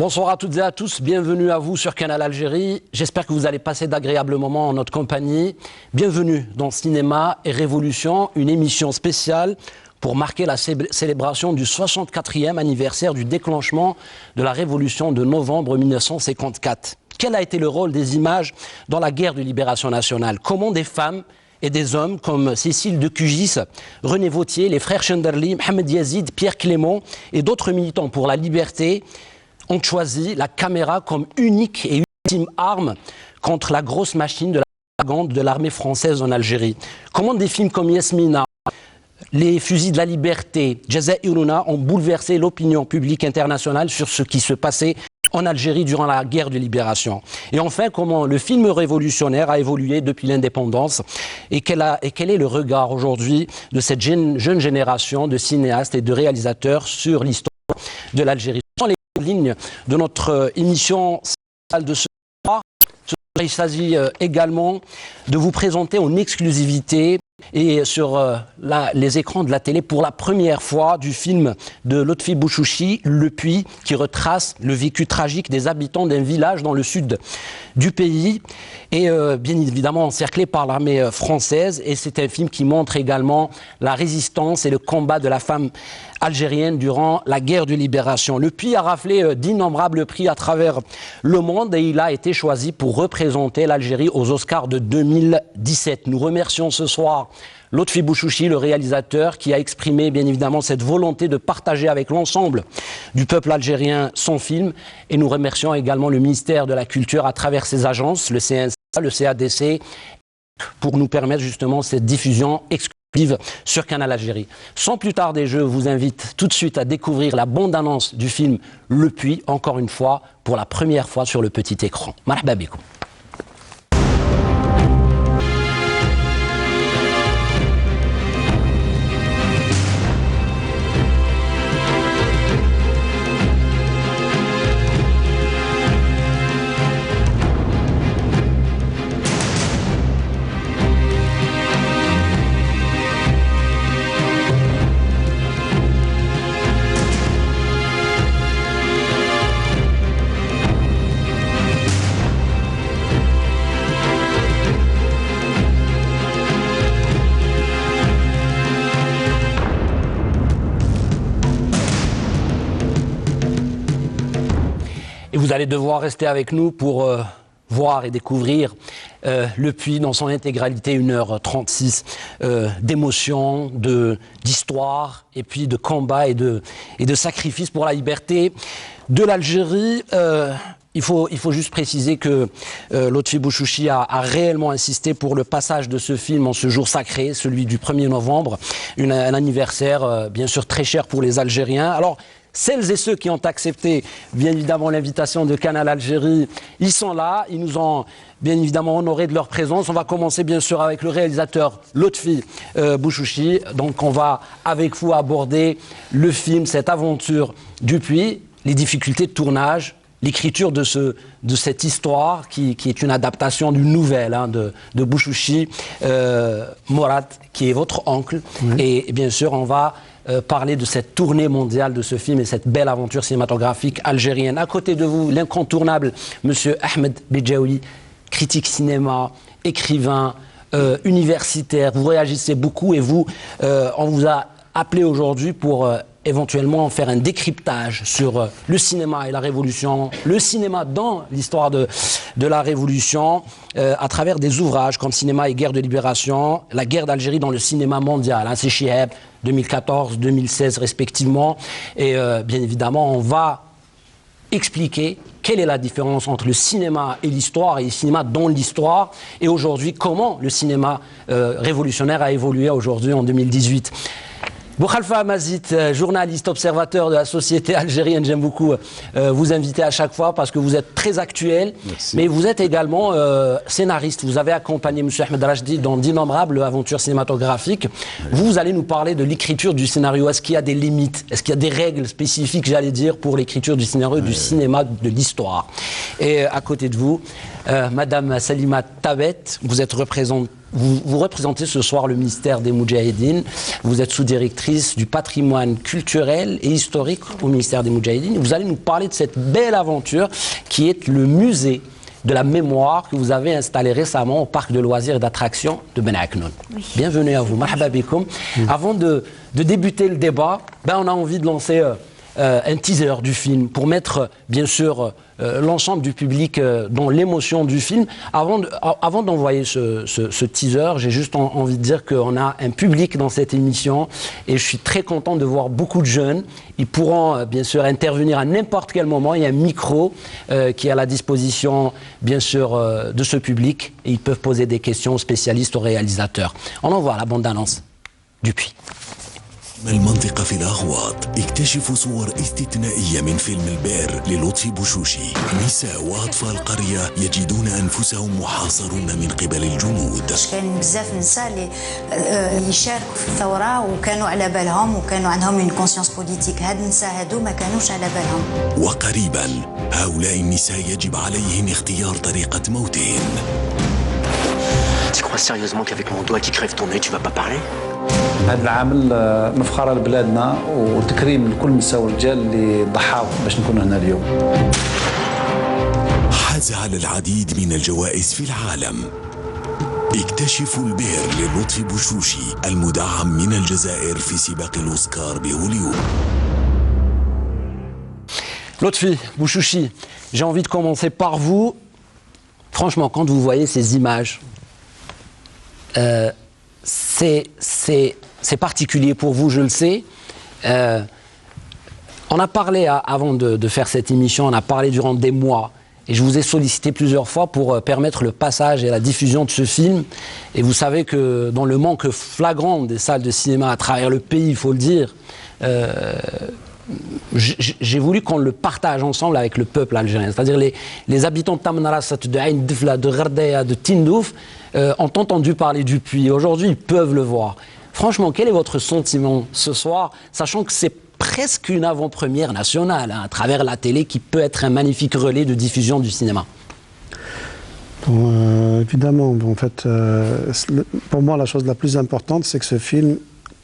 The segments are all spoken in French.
Bonsoir à toutes et à tous, bienvenue à vous sur Canal Algérie. J'espère que vous allez passer d'agréables moments en notre compagnie. Bienvenue dans Cinéma et Révolution, une émission spéciale pour marquer la célébration du 64e anniversaire du déclenchement de la Révolution de novembre 1954. Quel a été le rôle des images dans la guerre de libération nationale? Comment des femmes et des hommes comme Cécile de Cugis, René Vauthier, les frères Chenderli, Mohamed Yazid, Pierre Clément et d'autres militants pour la liberté ont choisi la caméra comme unique et ultime arme contre la grosse machine de la propagande de l'armée française en Algérie? Comment des films comme Yasmina, les fusils de la liberté, Jazairuna ont bouleversé l'opinion publique internationale sur ce qui se passait en Algérie durant la guerre de libération? Et enfin, comment le film révolutionnaire a évolué depuis l'indépendance et quel est le regard aujourd'hui de cette jeune génération de cinéastes et de réalisateurs sur l'histoire de l'Algérie? Ce sont les lignes de notre émission de ce soir. Il s'agit également de vous présenter en exclusivité et sur les écrans de la télé pour la première fois du film de Lotfi Bouchouchi, Le Puy, qui retrace le vécu tragique des habitants d'un village dans le sud du pays et bien évidemment encerclé par l'armée française. Et c'est un film qui montre également la résistance et le combat de la femme algérienne durant la guerre de libération. Le Puy a raflé d'innombrables prix à travers le monde et il a été choisi pour représenter l'Algérie aux Oscars de 2017. Nous remercions ce soir Lotfi Bouchouchi, le réalisateur, qui a exprimé bien évidemment cette volonté de partager avec l'ensemble du peuple algérien son film. Et nous remercions également le ministère de la Culture à travers ses agences, le CNSA, le CADC, pour nous permettre justement cette diffusion exclusive sur Canal Algérie. Sans plus tarder, je vous invite tout de suite à découvrir la bande-annonce du film Le Puy, encore une fois, pour la première fois sur le petit écran. Marhaba bikoum. Et vous allez devoir rester avec nous pour voir et découvrir Le Puy dans son intégralité, 1h36 d'émotion, d'histoire et puis de combat et de sacrifice pour la liberté de l'Algérie. Il faut juste préciser que Lotfi Bouchouchi a réellement insisté pour le passage de ce film en ce jour sacré, celui du 1er novembre, un anniversaire bien sûr très cher pour les Algériens. Alors, celles et ceux qui ont accepté, bien évidemment, l'invitation de Canal Algérie, ils sont là, ils nous ont bien évidemment honorés de leur présence. On va commencer bien sûr avec le réalisateur Lotfi Bouchouchi. Donc on va avec vous aborder le film, cette aventure du Puy, les difficultés de tournage, l'écriture de cette histoire qui est une adaptation d'une nouvelle de Bouchouchi, Morad, qui est votre oncle. Oui. Et bien sûr, on va parler de cette tournée mondiale de ce film et cette belle aventure cinématographique algérienne. À côté de vous, l'incontournable Monsieur Ahmed Bedjaoui, critique cinéma, écrivain, universitaire. Vous réagissez beaucoup et on vous a appelé aujourd'hui pour éventuellement faire un décryptage sur le cinéma et la Révolution, le cinéma dans l'histoire de la Révolution, à travers des ouvrages comme Cinéma et guerre de libération, la guerre d'Algérie dans le cinéma mondial, c'est Chiheb, 2014, 2016 respectivement. Et bien évidemment, on va expliquer quelle est la différence entre le cinéma et l'histoire, et le cinéma dans l'histoire, et aujourd'hui, comment le cinéma révolutionnaire a évolué aujourd'hui en 2018. Boukhalifa Amazit, journaliste, observateur de la société algérienne, j'aime beaucoup vous inviter à chaque fois parce que vous êtes très actuel. Merci. Mais vous êtes également scénariste. Vous avez accompagné M. Ahmed Rachdi dans d'innombrables aventures cinématographiques. Oui. Vous allez nous parler de l'écriture du scénario. Est-ce qu'il y a des limites? Est-ce qu'il y a des règles spécifiques, j'allais dire, pour l'écriture du scénario, du cinéma, de l'histoire? Et à côté de vous, Madame Salima Tabet, vous êtes représentante vous représentez ce soir le ministère des Moudjahidines. Vous êtes sous-directrice du patrimoine culturel et historique au ministère des Moudjahidines. Vous allez nous parler de cette belle aventure qui est le musée de la mémoire que vous avez installé récemment au parc de loisirs et d'attractions de Ben Aknoun. Oui. Bienvenue à vous. Marhaba bikoum. Avant de débuter le débat, on a envie de lancer un teaser du film pour mettre bien sûr l'ensemble du public dans l'émotion du film. Avant d'envoyer ce teaser, j'ai juste envie de dire qu'on a un public dans cette émission et je suis très content de voir beaucoup de jeunes. Ils pourront bien sûr intervenir à n'importe quel moment. Il y a un micro qui est à la disposition bien sûr de ce public et ils peuvent poser des questions aux spécialistes, aux réalisateurs. On envoie la bande-annonce Dupuis. المنطقة في الأغواط اكتشفوا صور استثنائية من فيلم البئر للطفي بوشوشي. نساء وأطفال قرية يجدون أنفسهم محاصرون من قبل الجنود. كان بزاف نساء اللي يشاركوا في الثورة وكانوا على بالهم وكانوا عندهم une conscience politique. هاد النساء هادو ما كانوش على بالهم. وقريبا هؤلاء النساء يجب عليهم اختيار طريقة موتهم. Tu crois sérieusement qu'avec mon doigt qui crève ton œil, tu vas pas parler? هذا العامل مفخرة لبلادنا وتكريم لكل نساء ورجال اللي ضحاوا باش نكون هنا اليوم. حاز على العديد من الجوائز في العالم. اكتشفوا البئر للطفي بوشوشي المدعم من الجزائر في سباق الأوسكار بهوليوود. Lotfi Bouchouchi, j'ai envie de commencer par vous. Franchement, quand vous voyez ces images, c'est particulier pour vous, je le sais. On a parlé, avant de faire cette émission, on a parlé durant des mois. Et je vous ai sollicité plusieurs fois pour permettre le passage et la diffusion de ce film. Et vous savez que dans le manque flagrant des salles de cinéma à travers le pays, il faut le dire, j'ai voulu qu'on le partage ensemble avec le peuple algérien. C'est-à-dire les habitants de Tamanrasset, de Ain Difla, de Ghardeya, de Tindouf ont entendu parler du puits. Aujourd'hui, ils peuvent le voir. Franchement, quel est votre sentiment ce soir, sachant que c'est presque une avant-première nationale, à travers la télé, qui peut être un magnifique relais de diffusion du cinéma? Évidemment, en fait, pour moi, la chose la plus importante, c'est que ce film,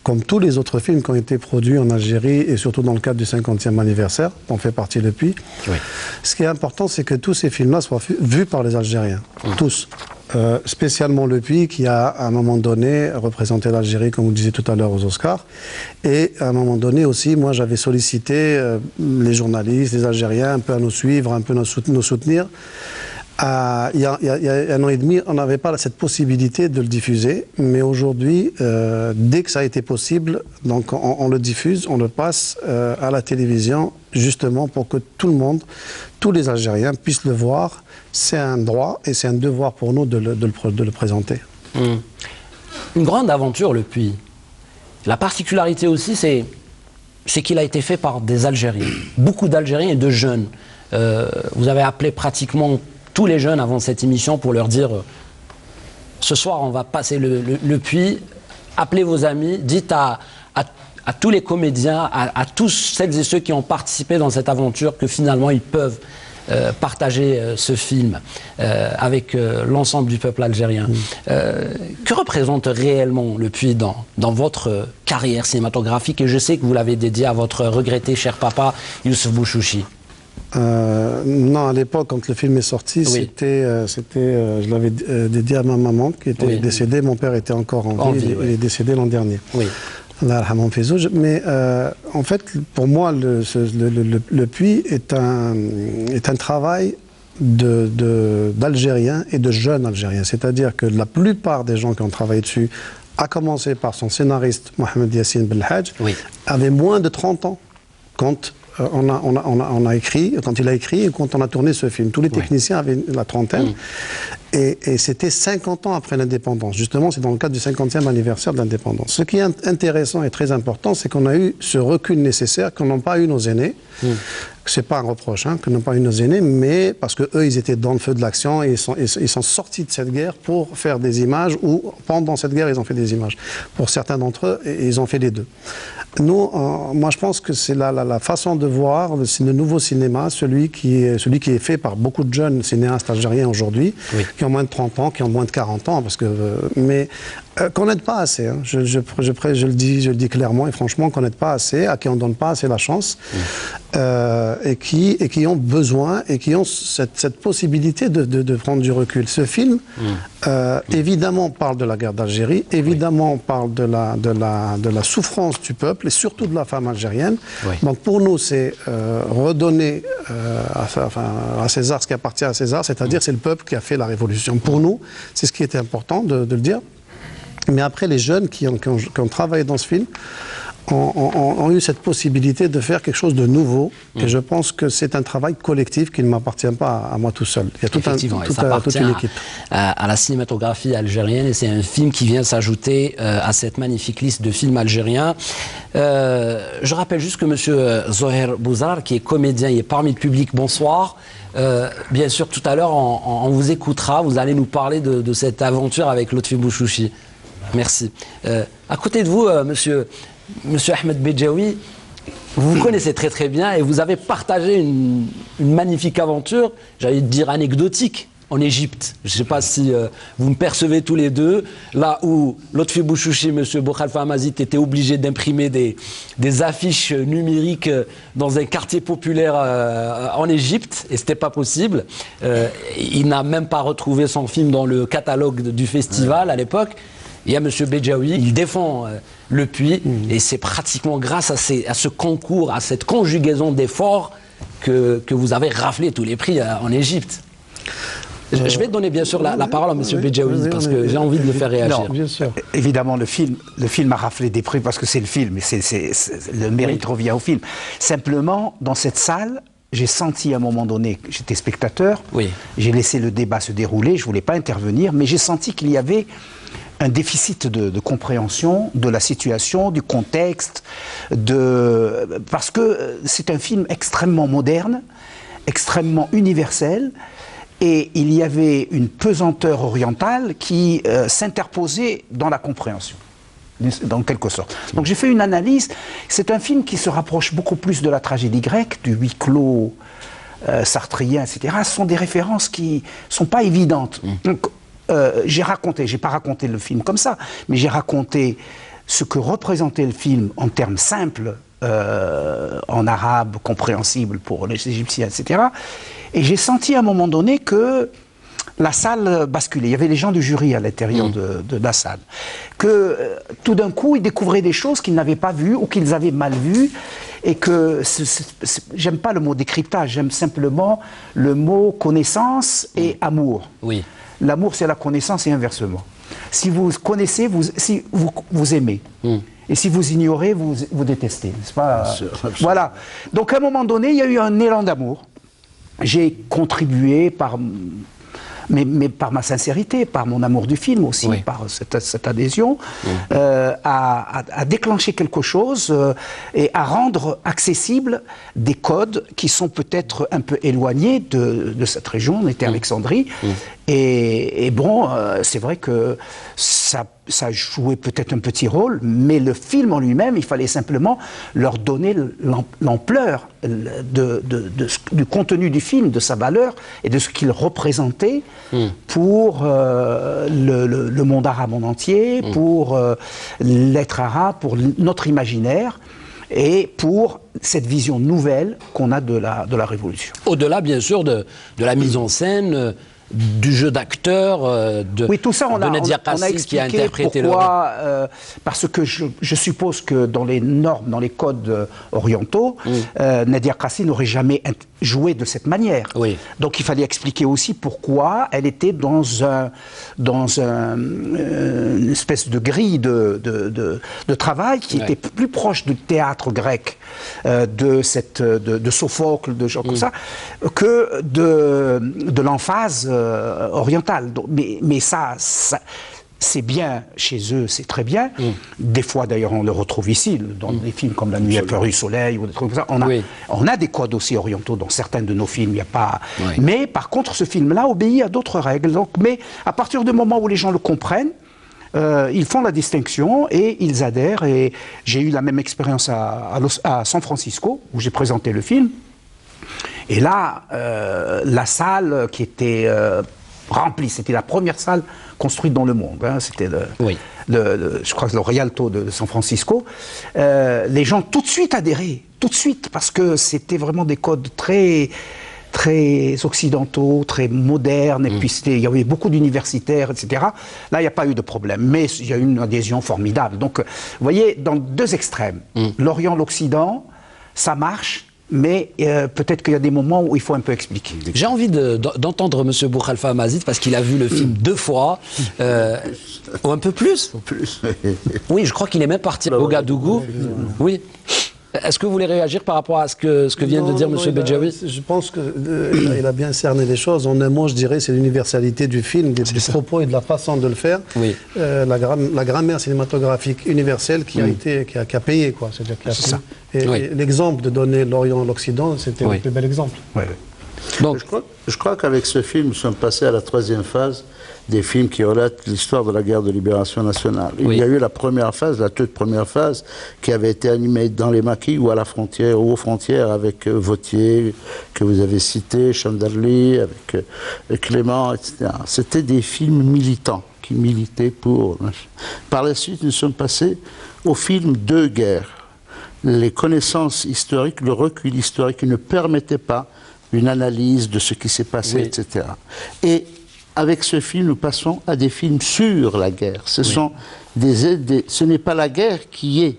comme tous les autres films qui ont été produits en Algérie et surtout dans le cadre du 50e anniversaire, dont fait partie Le Puits, oui. Ce qui est important, c'est que tous ces films-là soient vus par les Algériens, tous. Spécialement Le Puits, qui a à un moment donné représenté l'Algérie, comme vous disiez tout à l'heure, aux Oscars. Et à un moment donné aussi, moi j'avais sollicité les journalistes, les Algériens, un peu à nous suivre, un peu nous soutenir. Il y a un an et demi, on n'avait pas cette possibilité de le diffuser, mais aujourd'hui, dès que ça a été possible, donc on le diffuse, on le passe à la télévision, justement pour que tout le monde, tous les Algériens puissent le voir. C'est un droit et c'est un devoir pour nous de le présenter. Une grande aventure, Le Puits. La particularité aussi, c'est qu'il a été fait par des Algériens, beaucoup d'Algériens et de jeunes. Vous avez appelé pratiquement tous les jeunes avant cette émission pour leur dire ce soir on va passer le puits, appelez vos amis, dites à tous les comédiens, à tous celles et ceux qui ont participé dans cette aventure que finalement ils peuvent partager ce film avec l'ensemble du peuple algérien. Que représente réellement Le Puits dans votre carrière cinématographique? Et je sais que vous l'avez dédié à votre regretté cher papa Youssef Bouchouchi. Non, à l'époque, quand le film est sorti, oui. Je l'avais dédié à ma maman qui était décédée. Mon père était encore en vie, il est décédé l'an dernier. Oui. Mais en fait, pour moi, le Puits est un travail d'Algériens et de jeunes Algériens. C'est-à-dire que la plupart des gens qui ont travaillé dessus, à commencer par son scénariste Mohamed Yassine Belhadj, avaient moins de 30 ans quand on a écrit, quand il a écrit et quand on a tourné ce film. Tous les techniciens avaient la trentaine. Et c'était 50 ans après l'indépendance. Justement, c'est dans le cadre du 50e anniversaire de l'indépendance. Ce qui est intéressant et très important, c'est qu'on a eu ce recul nécessaire que n'ont pas eu nos aînés. c'est pas un reproche, hein, que n'ont pas eu nos aînés, mais parce que eux, ils étaient dans le feu de l'action et ils sont sortis de cette guerre pour faire des images, ou pendant cette guerre, ils ont fait des images. Pour certains d'entre eux, ils ont fait les deux. Nous, moi, je pense que c'est la façon de voir le nouveau cinéma, celui qui est fait par beaucoup de jeunes cinéastes algériens aujourd'hui, oui, qui ont moins de 30 ans, qui ont moins de 40 ans, parce que, mais qu'on n'aide pas assez. Hein. Je le dis clairement et franchement, qu'on n'aide pas assez, à qui on ne donne pas assez la chance, et qui ont besoin et qui ont cette possibilité de prendre du recul. Ce film, évidemment, parle de la guerre d'Algérie, évidemment, parle de la souffrance du peuple et surtout de la femme algérienne. Oui. Donc pour nous, c'est redonner à César ce qui appartient à César, c'est-à-dire c'est le peuple qui a fait la révolution. Pour nous, c'est ce qui était important de le dire. Mais après, les jeunes qui ont travaillé dans ce film ont eu cette possibilité de faire quelque chose de nouveau. Et je pense que c'est un travail collectif qui ne m'appartient pas à moi tout seul. Il y a toute une équipe. À la cinématographie algérienne, et c'est un film qui vient s'ajouter à cette magnifique liste de films algériens. Je rappelle juste que M. Zoher Bouzar, qui est comédien, il est parmi le public. Bonsoir. Bien sûr, tout à l'heure, on vous écoutera. Vous allez nous parler de cette aventure avec Lotfi Bouchouchi. Merci. À côté de vous, Monsieur Ahmed Bedjaoui, vous vous connaissez très très bien et vous avez partagé une magnifique aventure, j'allais dire anecdotique, en Égypte. Je ne sais pas si vous me percevez tous les deux, là où Lotfi Bouchouchi, M. Bokhalfa Amazit était obligé d'imprimer des affiches numériques dans un quartier populaire en Égypte, et ce n'était pas possible. Il n'a même pas retrouvé son film dans le catalogue du festival à l'époque. Il y a M. Bedjaoui, il défend le puits, et c'est pratiquement grâce à ce concours, à cette conjugaison d'efforts que vous avez raflé tous les prix en Égypte. Je vais donner bien sûr la parole à M. Bedjaoui, parce que j'ai envie de le faire réagir. Non, bien sûr. Évidemment, le film a raflé des prix parce que c'est le film, et le mérite revient au film. Simplement, dans cette salle, j'ai senti à un moment donné, j'étais spectateur, j'ai laissé le débat se dérouler, je ne voulais pas intervenir, mais j'ai senti qu'il y avait un déficit de compréhension de la situation, du contexte, parce que c'est un film extrêmement moderne, extrêmement universel, et il y avait une pesanteur orientale qui s'interposait dans la compréhension, dans quelque sorte. Donc j'ai fait une analyse. C'est un film qui se rapproche beaucoup plus de la tragédie grecque, du huis clos sartrien, etc. Ce sont des références qui ne sont pas évidentes. Donc, j'ai pas raconté le film comme ça, mais j'ai raconté ce que représentait le film en termes simples, en arabe, compréhensible pour les Égyptiens, etc. Et j'ai senti à un moment donné que la salle basculait. Il y avait les gens du jury à l'intérieur de la salle. Que tout d'un coup, ils découvraient des choses qu'ils n'avaient pas vues ou qu'ils avaient mal vues. Et que j'aime pas le mot décryptage, j'aime simplement le mot connaissance et amour. Oui. L'amour, c'est la connaissance et inversement. Si vous connaissez, vous aimez. Et si vous ignorez, vous détestez. N'est-ce pas ? Voilà. Donc, à un moment donné, il y a eu un élan d'amour. J'ai contribué mais par ma sincérité, par mon amour du film aussi, par cette adhésion, à déclencher quelque chose et à rendre accessibles des codes qui sont peut-être un peu éloignés de cette région. On était à Alexandrie. Et bon, c'est vrai que ça jouait peut-être un petit rôle, mais le film en lui-même, il fallait simplement leur donner l'ampleur du contenu du film, de sa valeur et de ce qu'il représentait pour le monde arabe en entier, pour l'être arabe, pour notre imaginaire et pour cette vision nouvelle qu'on a de la Révolution. Au-delà, bien sûr, de la mise en scène, du jeu d'acteur, oui, tout ça, on a expliqué qui a interprété pourquoi, parce que je suppose que dans les normes, dans les codes orientaux, Nadia Kassi n'aurait jamais joué de cette manière. Oui. Donc il fallait expliquer aussi pourquoi elle était dans une espèce de grille de travail qui était plus proche du théâtre grec, de Sophocle, de gens comme ça, que de l'emphase orientale. Donc, mais ça c'est bien chez eux, c'est très bien. Des fois, d'ailleurs, on le retrouve ici, dans des films comme La Nuit a peur du soleil, ou des trucs comme ça. On a des codes aussi orientaux dans certains de nos films. Il y a pas. Mais par contre, ce film-là obéit à d'autres règles. Donc, mais à partir du moment où les gens le comprennent, ils font la distinction et ils adhèrent. Et j'ai eu la même expérience à San Francisco, où j'ai présenté le film. Et là, la salle qui était remplie, c'était la première salle construite dans le monde. Hein, c'était je crois le Rialto de San Francisco. Les gens tout de suite adhéraient, tout de suite, parce que c'était vraiment des codes très occidentaux, très modernes, et puis il y avait beaucoup d'universitaires, etc. Là, il n'y a pas eu de problème, mais il y a eu une adhésion formidable. Donc, vous voyez, dans deux extrêmes, l'Orient, l'Occident, ça marche, mais peut-être qu'il y a des moments où il faut un peu expliquer. J'ai envie d'entendre M. Boukhalifa Mazid, parce qu'il a vu le film 2 fois, ou un peu plus. Oui, je crois qu'il est même parti à Ouagadougou. Oui. Est-ce que vous voulez réagir par rapport à ce que vient de dire M. Bedjaoui? Je pense qu'il a bien cerné les choses. En un mot, je dirais, c'est l'universalité du film, des propos et de la façon de le faire. Oui. La grammaire cinématographique universelle qui a payé, quoi. C'est-à-dire qui a pris. Et l'exemple de donner l'Orient et l'Occident, c'était le plus bel exemple. Donc, je crois qu'avec ce film, nous sommes passés à la 3e phase des films qui relatent l'histoire de la guerre de libération nationale. Il y a eu la première phase, la toute première phase, qui avait été animée dans les maquis ou à la frontière, ou aux frontières, avec Vautier, que vous avez cité, Chandarli, avec Clément, etc. C'était des films militants, qui militaient pour... Par la suite, nous sommes passés aux films de guerre. Les connaissances historiques, le recul historique ne permettait pas une analyse de ce qui s'est passé, etc. Et avec ce film, nous passons à des films sur la guerre. Ce sont ce n'est pas la guerre qui est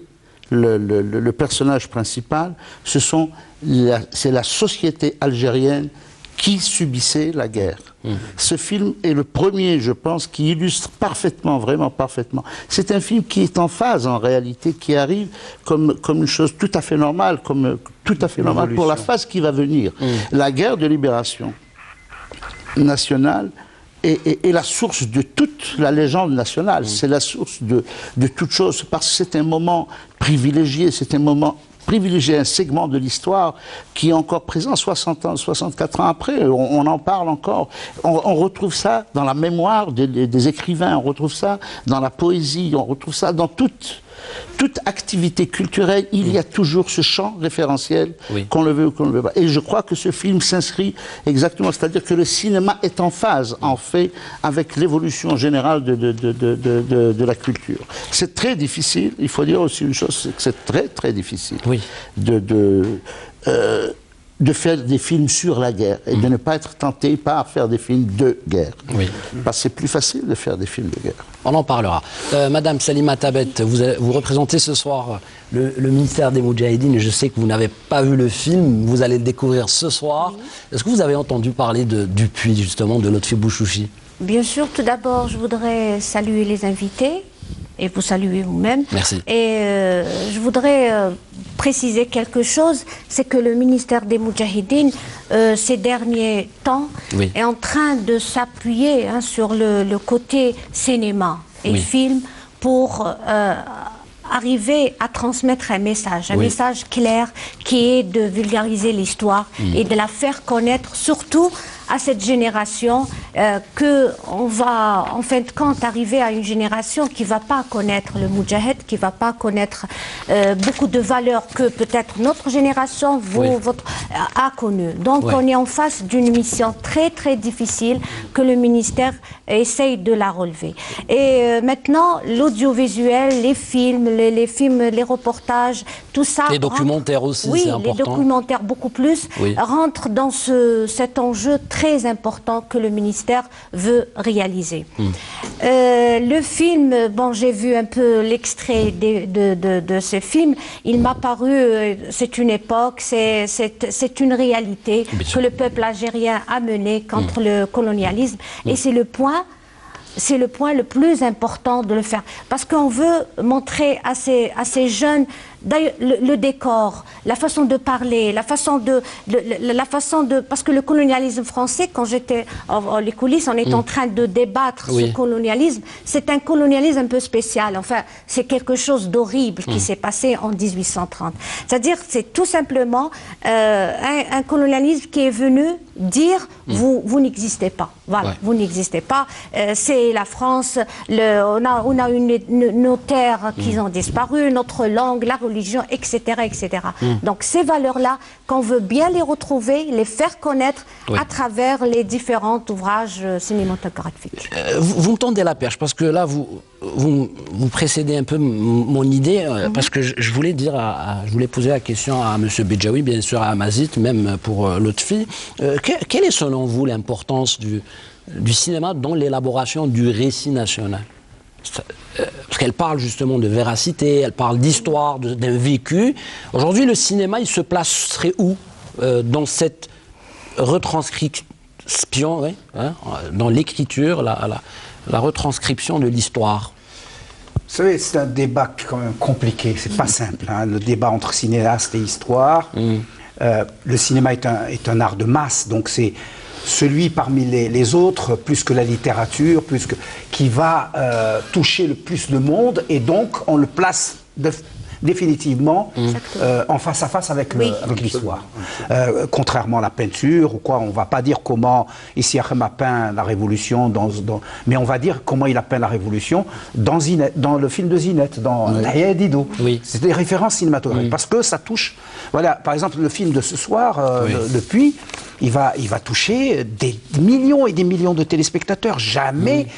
le personnage principal, c'est la société algérienne qui subissait la guerre. Ce film est le premier, je pense, qui illustre parfaitement, vraiment parfaitement. C'est un film qui est en phase, en réalité, qui arrive comme une chose tout à fait normale, pour la phase qui va venir. La guerre de libération nationale est la source de toute la légende nationale. C'est la source de toute chose, parce que c'est un moment privilégié, c'est un moment privilégier un segment de l'histoire qui est encore présent 60 ans, 64 ans après. On en parle encore. On retrouve ça dans la mémoire des écrivains, on retrouve ça dans la poésie, on retrouve ça dans toute activité culturelle. Il y a toujours ce champ référentiel, qu'on le veut ou qu'on ne le veut pas. Et je crois que ce film s'inscrit exactement, c'est-à-dire que le cinéma est en phase, en fait, avec l'évolution générale de la culture. C'est très difficile, il faut dire aussi une chose, c'est que c'est très très difficile de faire des films sur la guerre et de ne pas être tenté par faire des films de guerre. Parce que c'est plus facile de faire des films de guerre. On en parlera. Madame Salima Tabet, vous représentez ce soir le ministère des Moudjahidines. Je sais que vous n'avez pas vu le film, vous allez le découvrir ce soir. Est-ce que vous avez entendu parler du puits, justement, de Lotfi Bouchouchi? Bien sûr, tout d'abord, je voudrais saluer les invités et vous saluer vous-même. Merci. Et je voudrais préciser quelque chose, c'est que le ministère des Moudjahidines, ces derniers temps, est en train de s'appuyer sur le côté cinéma et film pour arriver à transmettre un message clair qui est de vulgariser l'histoire et de la faire connaître, surtout à cette génération, qu'on va en fin de compte arriver à une génération qui ne va pas connaître le Moudjahid, qui ne va pas connaître beaucoup de valeurs que peut-être notre génération a connues. Donc on est en face d'une mission très très difficile que le ministère essaye de la relever. Et maintenant, l'audiovisuel, les films, les reportages, tout ça... Les documentaires aussi, c'est important. Oui, les documentaires beaucoup plus, rentrent dans cet enjeu très important que le ministère veut réaliser. Le film, bon, j'ai vu un peu l'extrait de ce film, il m'a paru, c'est une époque, c'est une réalité que le peuple algérien a menée contre le colonialisme, et c'est le point le plus important de le faire. Parce qu'on veut montrer à ces jeunes d'ailleurs, le décor, la façon de parler, la façon de... Parce que le colonialisme français, quand j'étais en les coulisses, on est en train de débattre ce colonialisme. C'est un colonialisme un peu spécial. Enfin, c'est quelque chose d'horrible qui s'est passé en 1830. C'est-à-dire, c'est tout simplement un colonialisme qui est venu dire vous n'existez pas. Voilà, vous n'existez pas. C'est la France. On a nos terres qui ont disparu, notre langue, la religion, etc., etc. Donc ces valeurs-là, qu'on veut bien les retrouver, les faire connaître à travers les différents ouvrages cinématographiques. Vous me tendez la perche parce que là, vous précédez un peu mon idée parce que je voulais dire, je voulais poser la question à M. Bedjaoui, bien sûr à Amazit, même pour l'autre fille. Quelle est selon vous l'importance du cinéma dans l'élaboration du récit national? Parce qu'elle parle justement de véracité, elle parle d'histoire, d'un vécu. Aujourd'hui, le cinéma, il se placerait où dans cette retranscription, dans l'écriture, la retranscription de l'histoire? Vous savez, c'est un débat quand même compliqué, c'est pas simple, hein, le débat entre cinéaste et histoire. Le cinéma est un art de masse, donc c'est celui parmi les autres, plus que la littérature, qui va toucher le plus le monde, et donc on le place définitivement en face à face avec l'histoire. Contrairement à la peinture, ou quoi, on ne va pas dire comment Issi Akhem a peint la Révolution, mais on va dire comment il a peint la Révolution dans le film de Zinette, dans Tahia Dido. C'est des références cinématographiques, parce que ça touche... Voilà, par exemple, le film de ce soir, Le Puits, il va toucher des millions et des millions de téléspectateurs. Jamais,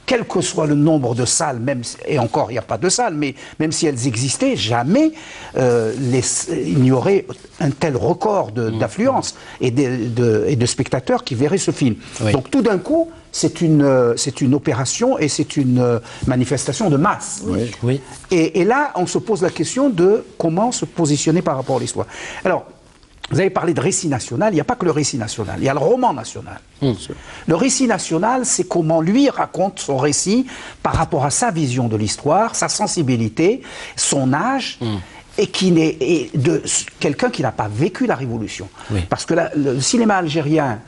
quel que soit le nombre de salles, et encore il n'y a pas de salles, mais même si elles existaient, jamais il n'y aurait un tel record d'affluence et de spectateurs qui verraient ce film. Donc tout d'un coup, c'est une opération et c'est une manifestation de masse. Et là, on se pose la question de comment se positionner par rapport à l'histoire. Alors, vous avez parlé de récit national, il n'y a pas que le récit national, il y a le roman national. Le récit national, c'est comment lui raconte son récit par rapport à sa vision de l'histoire, sa sensibilité, son âge, et de quelqu'un qui n'a pas vécu la Révolution. Parce que le cinéma algérien,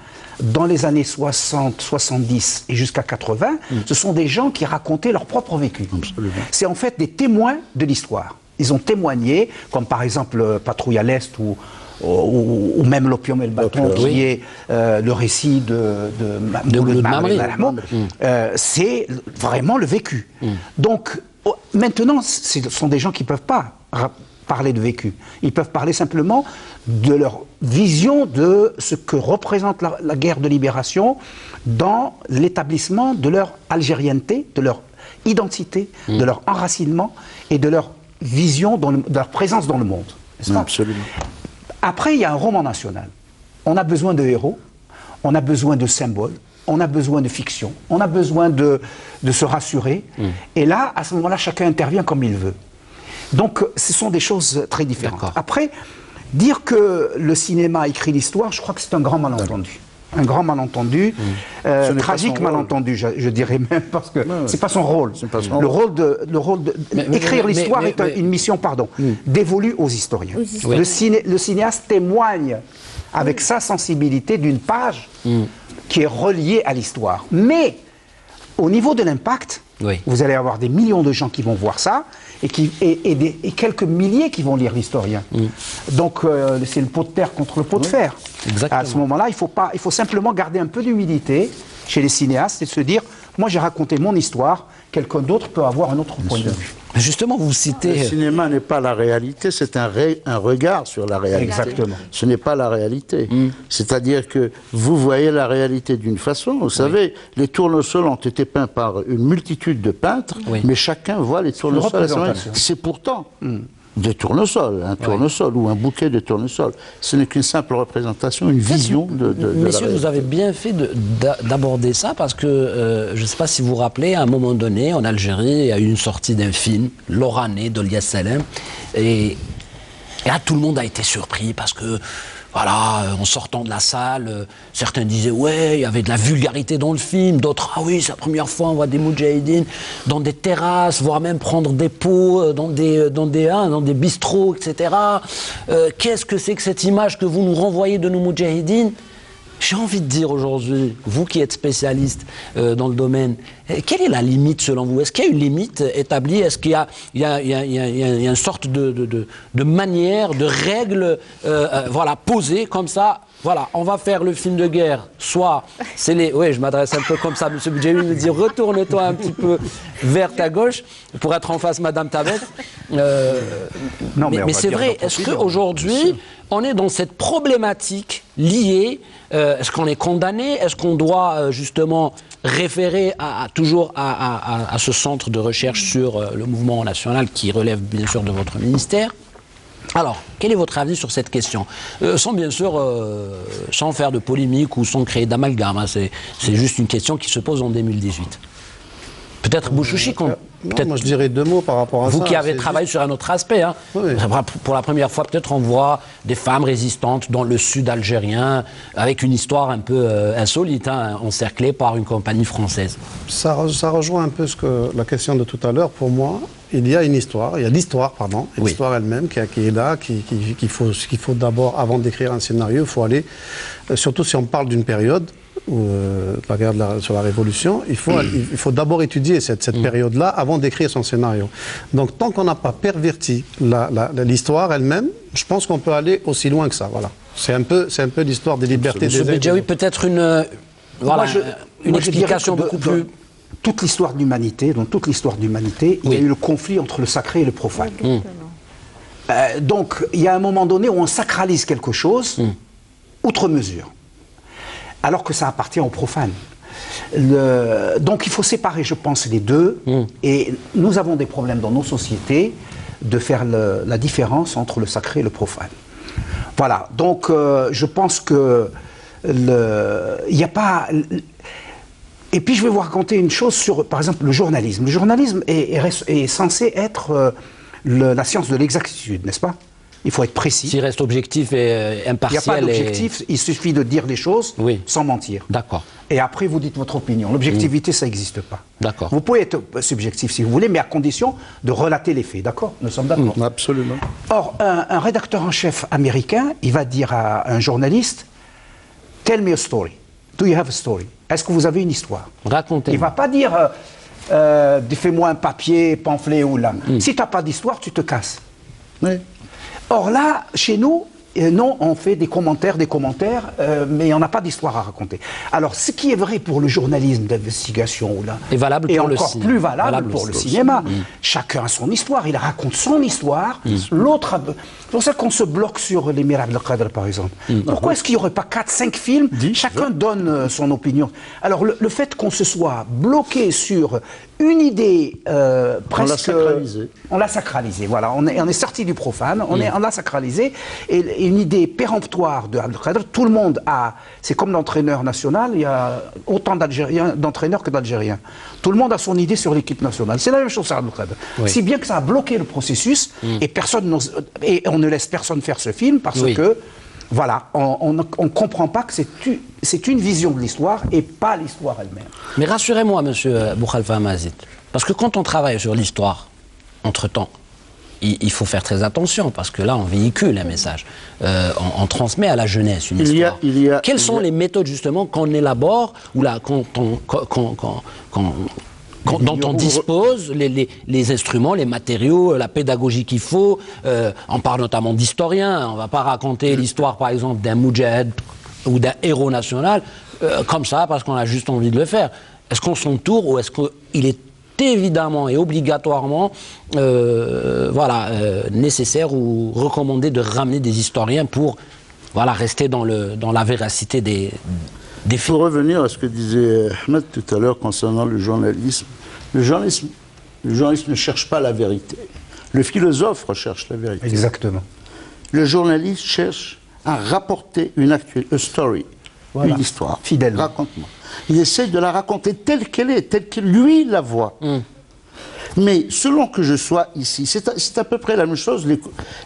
dans les années 60, 70 et jusqu'à 80, ce sont des gens qui racontaient leur propre vécu. C'est en fait des témoins de l'histoire. Ils ont témoigné, comme par exemple Patrouille à l'Est ou même L'Opium et le Bâton, qui est le récit de Mamri. C'est vraiment le vécu. Donc, maintenant, ce sont des gens qui ne peuvent pas parler de vécu. Ils peuvent parler simplement de leur vision de ce que représente la guerre de libération dans l'établissement de leur algérienneté, de leur identité, de leur enracinement et de leur vision, de leur présence dans le monde. Absolument. Après, il y a un roman national. On a besoin de héros, on a besoin de symboles, on a besoin de fiction, on a besoin de se rassurer. Et là, à ce moment-là, chacun intervient comme il veut. Donc, ce sont des choses très différentes. Après, dire que le cinéma écrit l'histoire, je crois que c'est un grand malentendu. Un grand malentendu, tragique malentendu, je dirais même, parce que c'est pas son rôle. Le rôle écrire l'histoire est une mission, dévolue aux historiens. Le cinéaste témoigne avec sa sensibilité d'une page qui est reliée à l'histoire. Mais au niveau de l'impact, vous allez avoir des millions de gens qui vont voir ça et quelques milliers qui vont lire l'historien. Donc c'est le pot de terre contre le pot de fer. À ce moment-là, il faut simplement garder un peu d'humilité chez les cinéastes et se dire, moi j'ai raconté mon histoire, quelqu'un d'autre peut avoir un autre point de vue. Justement, vous citez... Le cinéma n'est pas la réalité, c'est un regard sur la réalité. Exactement. Ce n'est pas la réalité. C'est-à-dire que vous voyez la réalité d'une façon. Vous savez, les tournesols ont été peints par une multitude de peintres, mais chacun voit les tournesols à sa manière. C'est pourtant des tournesols, un tournesol ou un bouquet de tournesols. Ce n'est qu'une simple représentation, une vision de Messieurs, vous avez bien fait d'aborder ça parce que, je ne sais pas si vous vous rappelez, à un moment donné, en Algérie, il y a eu une sortie d'un film, L'Orané, d'Olias Salem, et là, tout le monde a été surpris parce que voilà, en sortant de la salle, certains disaient ouais, il y avait de la vulgarité dans le film, d'autres ah oui, c'est la première fois on voit des moudjahidines dans des terrasses, voire même prendre des pots dans des bistrots, etc. Qu'est-ce que c'est que cette image que vous nous renvoyez de nos moudjahidines? J'ai envie de dire aujourd'hui, vous qui êtes spécialiste dans le domaine, quelle est la limite selon vous? Est-ce qu'il y a une limite établie? Est-ce qu'il y a une sorte de manière, de règle voilà, posée comme ça? Voilà, on va faire le film de guerre, soit c'est les... Oui, je m'adresse un peu comme ça, M. Boudjaoui me dit retourne-toi un petit peu vers ta gauche pour être en face Madame Tabet. Mais c'est vrai, est-ce qu'aujourd'hui, on est dans cette problématique liée, est-ce qu'on est condamné? Est-ce qu'on doit justement référer toujours à ce centre de recherche sur le mouvement national qui relève bien sûr de votre ministère? Alors, quel est votre avis sur cette question? Sans bien sûr, sans faire de polémique ou sans créer d'amalgame, hein, c'est juste une question qui se pose en 2018. Peut-être Bouchouchi, moi je dirais deux mots par rapport à ça. Vous qui avez travaillé sur un autre aspect, hein. Oui. Pour la première fois, peut-être on voit des femmes résistantes dans le sud algérien, avec une histoire un peu insolite, hein, encerclée par une compagnie française. Ça rejoint un peu la question de tout à l'heure. Pour moi, il y a une histoire, il y a l'histoire, pardon, oui. L'histoire elle-même qui est là, qu'il faut d'abord, avant d'écrire un scénario, il faut aller, surtout si on parle d'une période, la guerre sur la Révolution, il faut d'abord étudier cette période-là avant d'écrire son scénario. Donc tant qu'on n'a pas perverti l'histoire elle-même, je pense qu'on peut aller aussi loin que ça. Voilà. C'est un peu l'histoire des libertés des uns. Oui, peut-être une explication beaucoup plus... Toute l'histoire de l'humanité, dans toute l'histoire de l'humanité, il y a eu le conflit entre le sacré et le profane. Donc il y a un moment donné où on sacralise quelque chose outre mesure, alors que ça appartient au profane. Donc il faut séparer, je pense, les deux. Et nous avons des problèmes dans nos sociétés de faire la différence entre le sacré et le profane. Voilà, donc je pense que il n'y a pas... Et puis je vais vous raconter une chose sur, par exemple, le journalisme. Le journalisme est censé être la science de l'exactitude, n'est-ce pas? Il faut être précis. S'il reste objectif et impartial. Il n'y a pas d'objectif, il suffit de dire des choses sans mentir. D'accord. Et après, vous dites votre opinion. L'objectivité, ça n'existe pas. D'accord. Vous pouvez être subjectif si vous voulez, mais à condition de relater les faits. D'accord? Nous sommes d'accord. Absolument. Or, un rédacteur en chef américain, il va dire à un journaliste, « Tell me a story. Do you have a story ?» Est-ce que vous avez une histoire? Racontez. Il ne va pas dire fais-moi un papier, pamphlet ou là. Si tu n'as pas d'histoire, tu te casses. Oui. Or là, chez nous, non, on fait des commentaires, mais on n'a pas d'histoire à raconter. Alors, ce qui est vrai pour le journalisme d'investigation est valable pour encore plus valable pour le cinéma. Chacun a son histoire, il raconte son histoire. L'autre a... C'est pour ça qu'on se bloque sur les Mirab al-Qadr, par exemple. Pourquoi est-ce qu'il n'y aurait pas 4-5 films? Chacun donne son opinion. Alors, le fait qu'on se soit bloqué sur une idée presque... On l'a sacralisée. On l'a sacralisée, voilà. On est sorti du profane, on l'a sacralisée. Et une idée péremptoire de Abdelkader, tout le monde a... C'est comme l'entraîneur national, il y a autant d'entraîneurs que d'Algériens. Tout le monde a son idée sur l'équipe nationale. C'est la même chose sur Abdelkader. Si bien que ça a bloqué le processus et on ne laisse personne faire ce film parce que... Voilà, on ne comprend pas que c'est une vision de l'histoire et pas l'histoire elle-même. Mais rassurez-moi, monsieur Boukhalifa Hammazit, parce que quand on travaille sur l'histoire, entre-temps, il faut faire très attention, parce que là, on véhicule un message. On transmet à la jeunesse une histoire. Quelles sont les méthodes, justement, qu'on élabore, ou là, dont on dispose, les instruments, les matériaux, la pédagogie qu'il faut. On parle notamment d'historiens. On ne va pas raconter l'histoire, par exemple, d'un moudjahid ou d'un héros national comme ça, parce qu'on a juste envie de le faire. Est-ce qu'on s'entoure ou est-ce qu'il est évidemment et obligatoirement nécessaire ou recommandé de ramener des historiens pour rester dans la véracité des faits? Pour revenir à ce que disait Ahmed tout à l'heure concernant le journalisme, le journalisme ne cherche pas la vérité. Le philosophe recherche la vérité. Exactement. Le journaliste cherche à rapporter une story, une histoire. Fidèlement. Raconte-moi. Il essaie de la raconter telle qu'elle est, telle que lui la voit. Mais selon que je sois ici, c'est à peu près la même chose.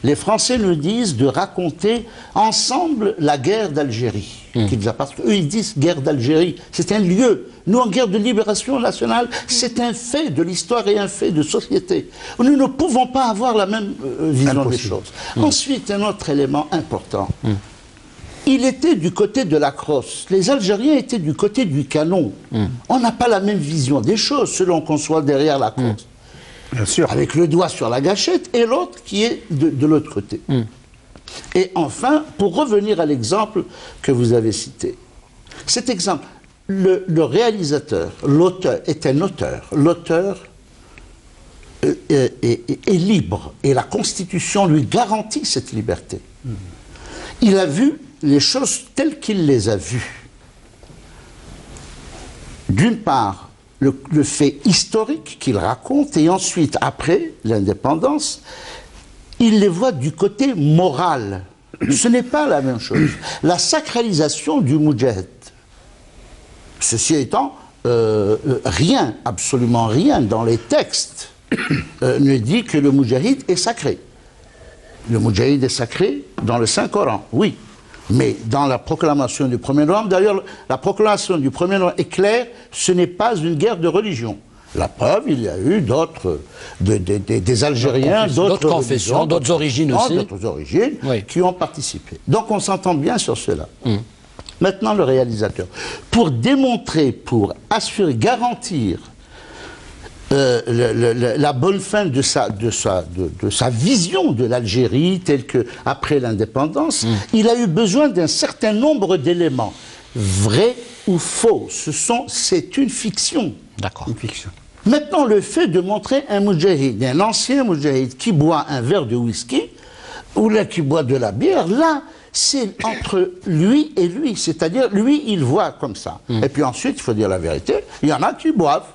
Les Français nous disent de raconter ensemble la guerre d'Algérie. Parce qu'eux, ils disent guerre d'Algérie. C'est un lieu. Nous, en guerre de libération nationale, c'est un fait de l'histoire et un fait de société. Nous ne pouvons pas avoir la même vision des choses. Ensuite, un autre élément important. Il était du côté de la crosse. Les Algériens étaient du côté du canon. On n'a pas la même vision des choses selon qu'on soit derrière la crosse. Bien sûr. Avec le doigt sur la gâchette et l'autre qui est de l'autre côté. Et enfin, pour revenir à l'exemple que vous avez cité, cet exemple, le réalisateur, l'auteur est un auteur. L'auteur est libre et la Constitution lui garantit cette liberté. Il a vu les choses telles qu'il les a vues. D'une part, le fait historique qu'il raconte, et ensuite, après l'indépendance, il les voit du côté moral. Ce n'est pas la même chose. La sacralisation du moudjahid. Ceci étant, rien, absolument rien dans les textes ne dit que le moudjahid est sacré. Le moudjahid est sacré dans le Saint-Coran, oui. Mais dans la proclamation du 1er novembre, d'ailleurs, la proclamation du 1er novembre est claire, ce n'est pas une guerre de religion. La preuve, il y a eu d'autres, des Algériens, d'autres confessions, d'autres origines aussi. D'autres origines, qui ont participé. Donc on s'entend bien sur cela. Maintenant, le réalisateur. Pour démontrer, pour assurer, garantir la bonne fin de sa vision de l'Algérie telle qu'après l'indépendance, il a eu besoin d'un certain nombre d'éléments. Vrai ou faux, c'est une fiction. D'accord. Une fiction. Maintenant, le fait de montrer un moudjahid, un ancien moudjahid qui boit un verre de whisky, ou là qui boit de la bière, là, c'est entre lui et lui. C'est-à-dire, lui, il voit comme ça. Et puis ensuite, il faut dire la vérité, il y en a qui boivent.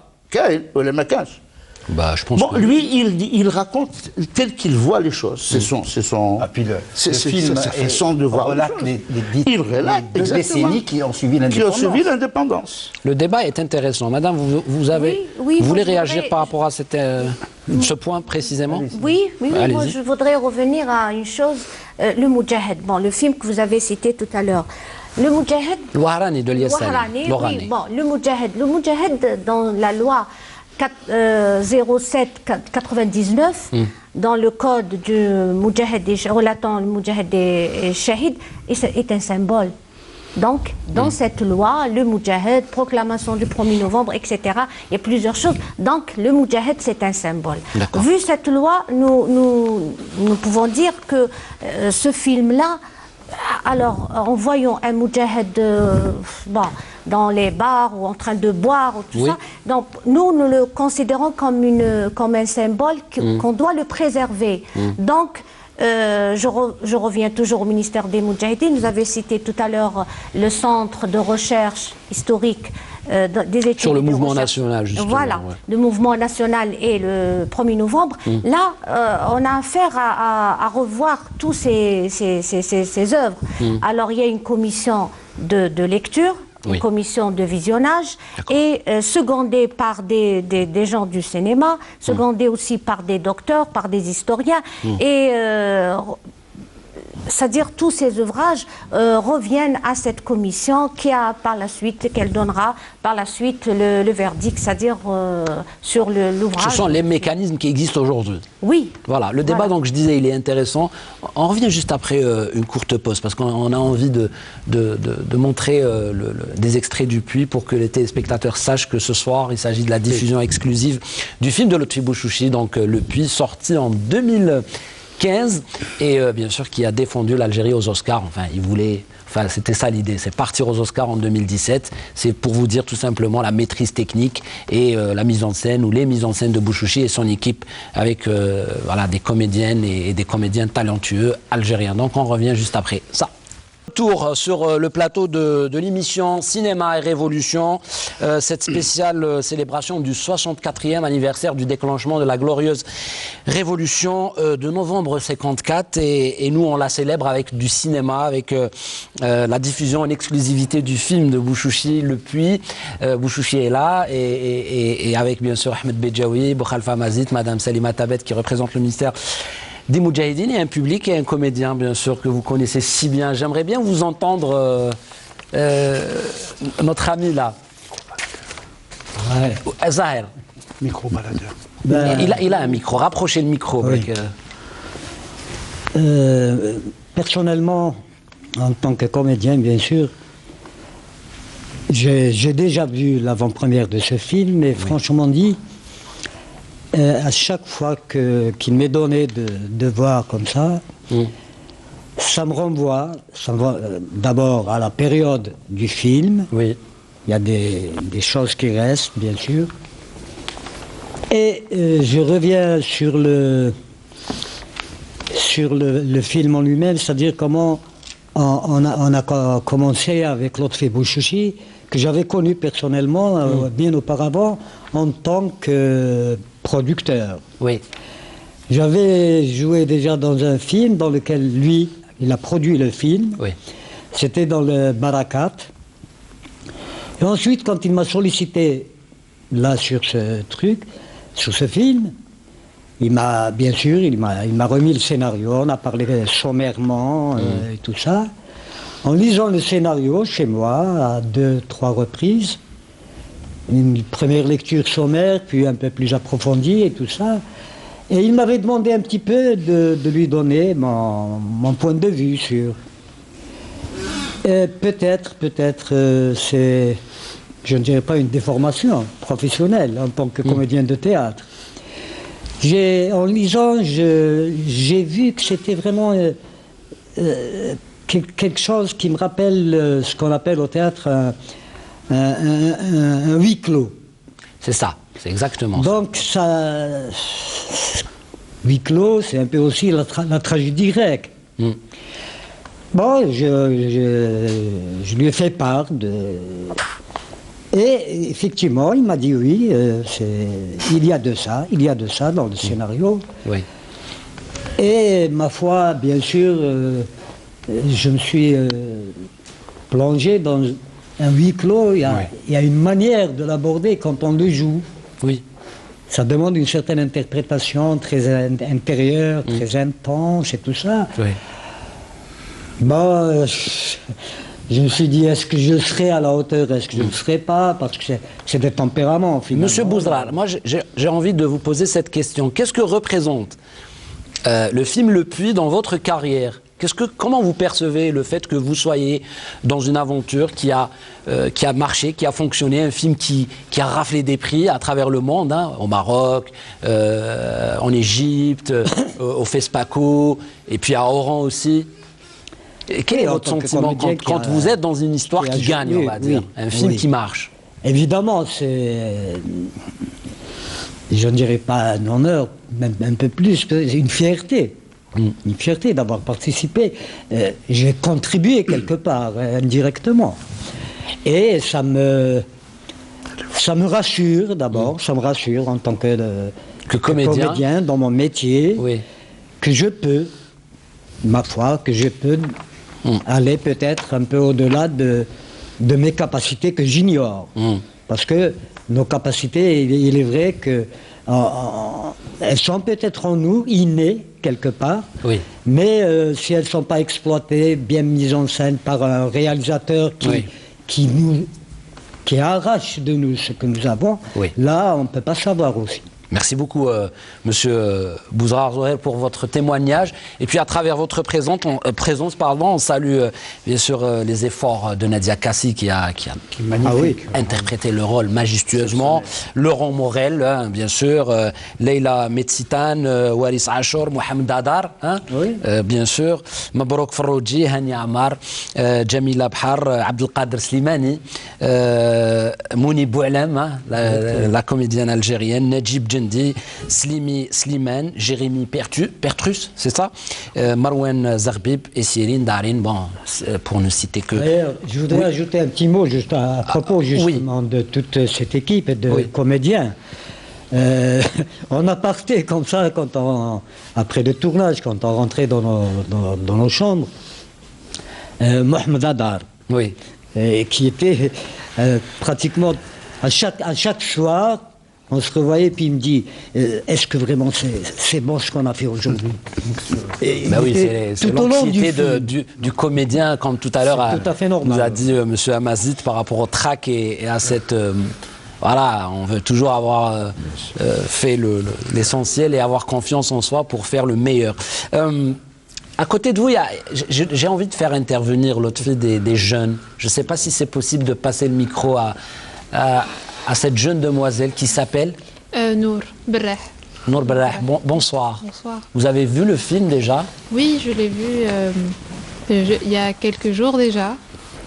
Bah, je pense lui, il raconte tel qu'il voit les choses. C'est son film façon de voir. Relate les deux décennies qui ont suivi l'indépendance. Le débat est intéressant. Madame, vous voulez réagir par rapport à ce point précisément? Oui, moi je voudrais revenir à une chose, le Moudjahid. Bon, le film que vous avez cité tout à l'heure. Le Moudjahid... Le Wahrani de Liassani. Oui, bon, le Moudjahid, dans la loi 07-99, dans le code du Moudjahid relatant le Moudjahid des Shahid, est un symbole. Donc, dans cette loi, le Moudjahid, proclamation du 1er novembre, etc., il y a plusieurs choses. Donc, le Moudjahid, c'est un symbole. Vu cette loi, nous pouvons dire que ce film-là, alors, en voyant un moudjahid dans les bars ou en train de boire, ou tout ça, donc nous le considérons comme un symbole qu'on doit le préserver. Donc, je reviens toujours au ministère des Moudjahidines. Vous avez cité tout à l'heure le centre de recherche historique des études sur le mouvement national, justement. Voilà, le mouvement national et le 1er novembre. Là, on a affaire à revoir tous ces œuvres. Alors, il y a une commission de lecture, une commission de visionnage, et secondée par des gens du cinéma, secondée aussi par des docteurs, par des historiens, et c'est-à-dire tous ces ouvrages reviennent à cette commission qui a qu'elle donnera par la suite le verdict, c'est-à-dire sur l'ouvrage. Ce sont les mécanismes qui existent aujourd'hui. Oui. Voilà, le débat, donc je disais, il est intéressant. On revient juste après une courte pause, parce qu'on a envie de montrer des extraits du Puy pour que les téléspectateurs sachent que ce soir, il s'agit de la diffusion exclusive du film de Lotfi Bouchouchi, donc Le Puy, sorti en 2015, et bien sûr qui a défendu l'Algérie aux Oscars. Enfin, c'était ça l'idée, c'est partir aux Oscars en 2017. C'est pour vous dire tout simplement la maîtrise technique et la mise en scène, ou les mises en scène de Bouchouchi et son équipe, avec des comédiennes et des comédiens talentueux algériens. Donc on revient juste après ça. retour sur le plateau de l'émission Cinéma et Révolution, cette spéciale célébration du 64e anniversaire du déclenchement de la glorieuse révolution de novembre 54 et nous on la célèbre avec du cinéma, avec la diffusion en exclusivité du film de Bouchouchi, Le Puits. Bouchouchi est là et avec bien sûr Ahmed Bedjaoui, Bokhalfa Mazit, Madame Salima Tabet qui représente le ministère des Moudjahidines et un public et un comédien bien sûr que vous connaissez si bien. J'aimerais bien vous entendre notre ami là. Ouais. Zahir. Micro baladeur. Ben, il a un micro, rapprochez le micro. Oui. Personnellement, en tant que comédien bien sûr, j'ai déjà vu l'avant-première de ce film et franchement dit, à chaque fois qu'il m'est donné de voir comme ça, ça me renvoie d'abord à la période du film. Oui. Il y a des choses qui restent, bien sûr. Et je reviens sur le film en lui-même, c'est-à-dire comment on a commencé avec l'autre fait Bouchouchi, que j'avais connu personnellement bien auparavant en tant que producteur. Oui. J'avais joué déjà dans un film dans lequel lui, il a produit le film. Oui. C'était dans le Barakat. Et ensuite, quand il m'a sollicité là sur ce truc, sur ce film, il m'a bien sûr, il m'a remis le scénario, on a parlé sommairement et tout ça. En lisant le scénario chez moi à 2-3 reprises, une première lecture sommaire, puis un peu plus approfondie et tout ça. Et il m'avait demandé un petit peu de lui donner mon point de vue sur. Peut-être, c'est, je ne dirais pas une déformation professionnelle en tant que comédien de théâtre. En lisant, j'ai vu que c'était vraiment quelque chose qui me rappelle ce qu'on appelle au théâtre un huis clos. C'est ça, c'est exactement ça. Donc huis clos, c'est un peu aussi la tragédie grecque. Bon, je lui ai fait part de... Et effectivement, il m'a dit oui, il y a de ça dans le scénario. Oui. Et ma foi, bien sûr, je me suis plongé dans un huis clos. Il y a une manière de l'aborder quand on le joue. Oui. Ça demande une certaine interprétation très intérieure, très intense et tout ça. Oui. Bon, je me suis dit, est-ce que je serai à la hauteur, est-ce que je ne le serai pas, parce que c'est des tempéraments, finalement. Monsieur Bouzrar, moi j'ai envie de vous poser cette question. Qu'est-ce que représente le film Le Puits dans votre carrière? Comment vous percevez le fait que vous soyez dans une aventure qui a marché, qui a fonctionné, un film qui a raflé des prix à travers le monde, hein, au Maroc, en Égypte, au FESPACO, et puis à Oran aussi. Et quel est votre sentiment quand vous êtes dans une histoire qui gagne, on va dire, un film qui marche? Évidemment, c'est, je ne dirais pas un honneur, même un peu plus, une fierté. Une fierté d'avoir participé. J'ai contribué quelque part, indirectement. Et ça me rassure d'abord, ça me rassure en tant que comédien dans mon métier, que je peux, ma foi, que je peux aller peut-être un peu au-delà de mes capacités que j'ignore. Parce que nos capacités, il est vrai que elles sont peut-être en nous, innées quelque part, mais si elles ne sont pas exploitées, bien mises en scène par un réalisateur qui arrache de nous ce que nous avons, là on ne peut pas savoir aussi. Merci beaucoup, Monsieur Bouzrar Zoher, pour votre témoignage. Et puis, à travers votre présence, on salue bien sûr les efforts de Nadia Kassi qui a interprété le rôle majestueusement. Laurent Morel, hein, bien sûr. Leila Metsitan, Waris Achour, Mohamed Adar, hein, bien sûr. Mabrouk Farouji, Hani Amar, Jamila Bhar, Abdelkader Slimani, Mouni Boualem, hein, la comédienne algérienne, Najib Bougendi, Slimane, Jérémy Pertrus, c'est ça, Marwan Zarbib et Cyrine Darin, bon, pour ne citer que... D'ailleurs, je voudrais ajouter un petit mot juste à propos justement de toute cette équipe de comédiens. On a parté comme ça après le tournage, quand on rentrait dans nos chambres. Mohamed Adar, qui était pratiquement à chaque soir, on se revoyait, puis il me dit est-ce que vraiment c'est bon ce qu'on a fait aujourd'hui? Ben oui, c'est l'anxiété du comédien, comme tout à l'heure nous a dit M. Amazit par rapport au trac et à cette... voilà, on veut toujours avoir fait l'essentiel et avoir confiance en soi pour faire le meilleur. À côté de vous, j'ai envie de faire intervenir l'autre fille des jeunes. Je ne sais pas si c'est possible de passer le micro à cette jeune demoiselle qui s'appelle Nour Berrah. Nour Berrah, bonsoir. Bonsoir. Vous avez vu le film déjà? Oui, je l'ai vu il y a quelques jours déjà.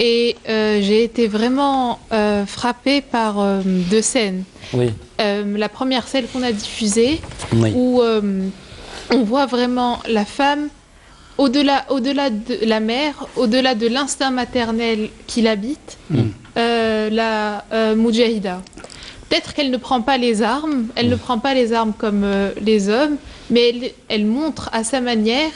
Et j'ai été vraiment frappée par deux scènes. Oui. La première, celle qu'on a diffusée, où on voit vraiment la femme au-delà de la mère, au-delà de l'instinct maternel qui l'habite, la Moudjahida. Peut-être qu'elle ne prend pas les armes, elle ne prend pas les armes comme les hommes, mais elle montre à sa manière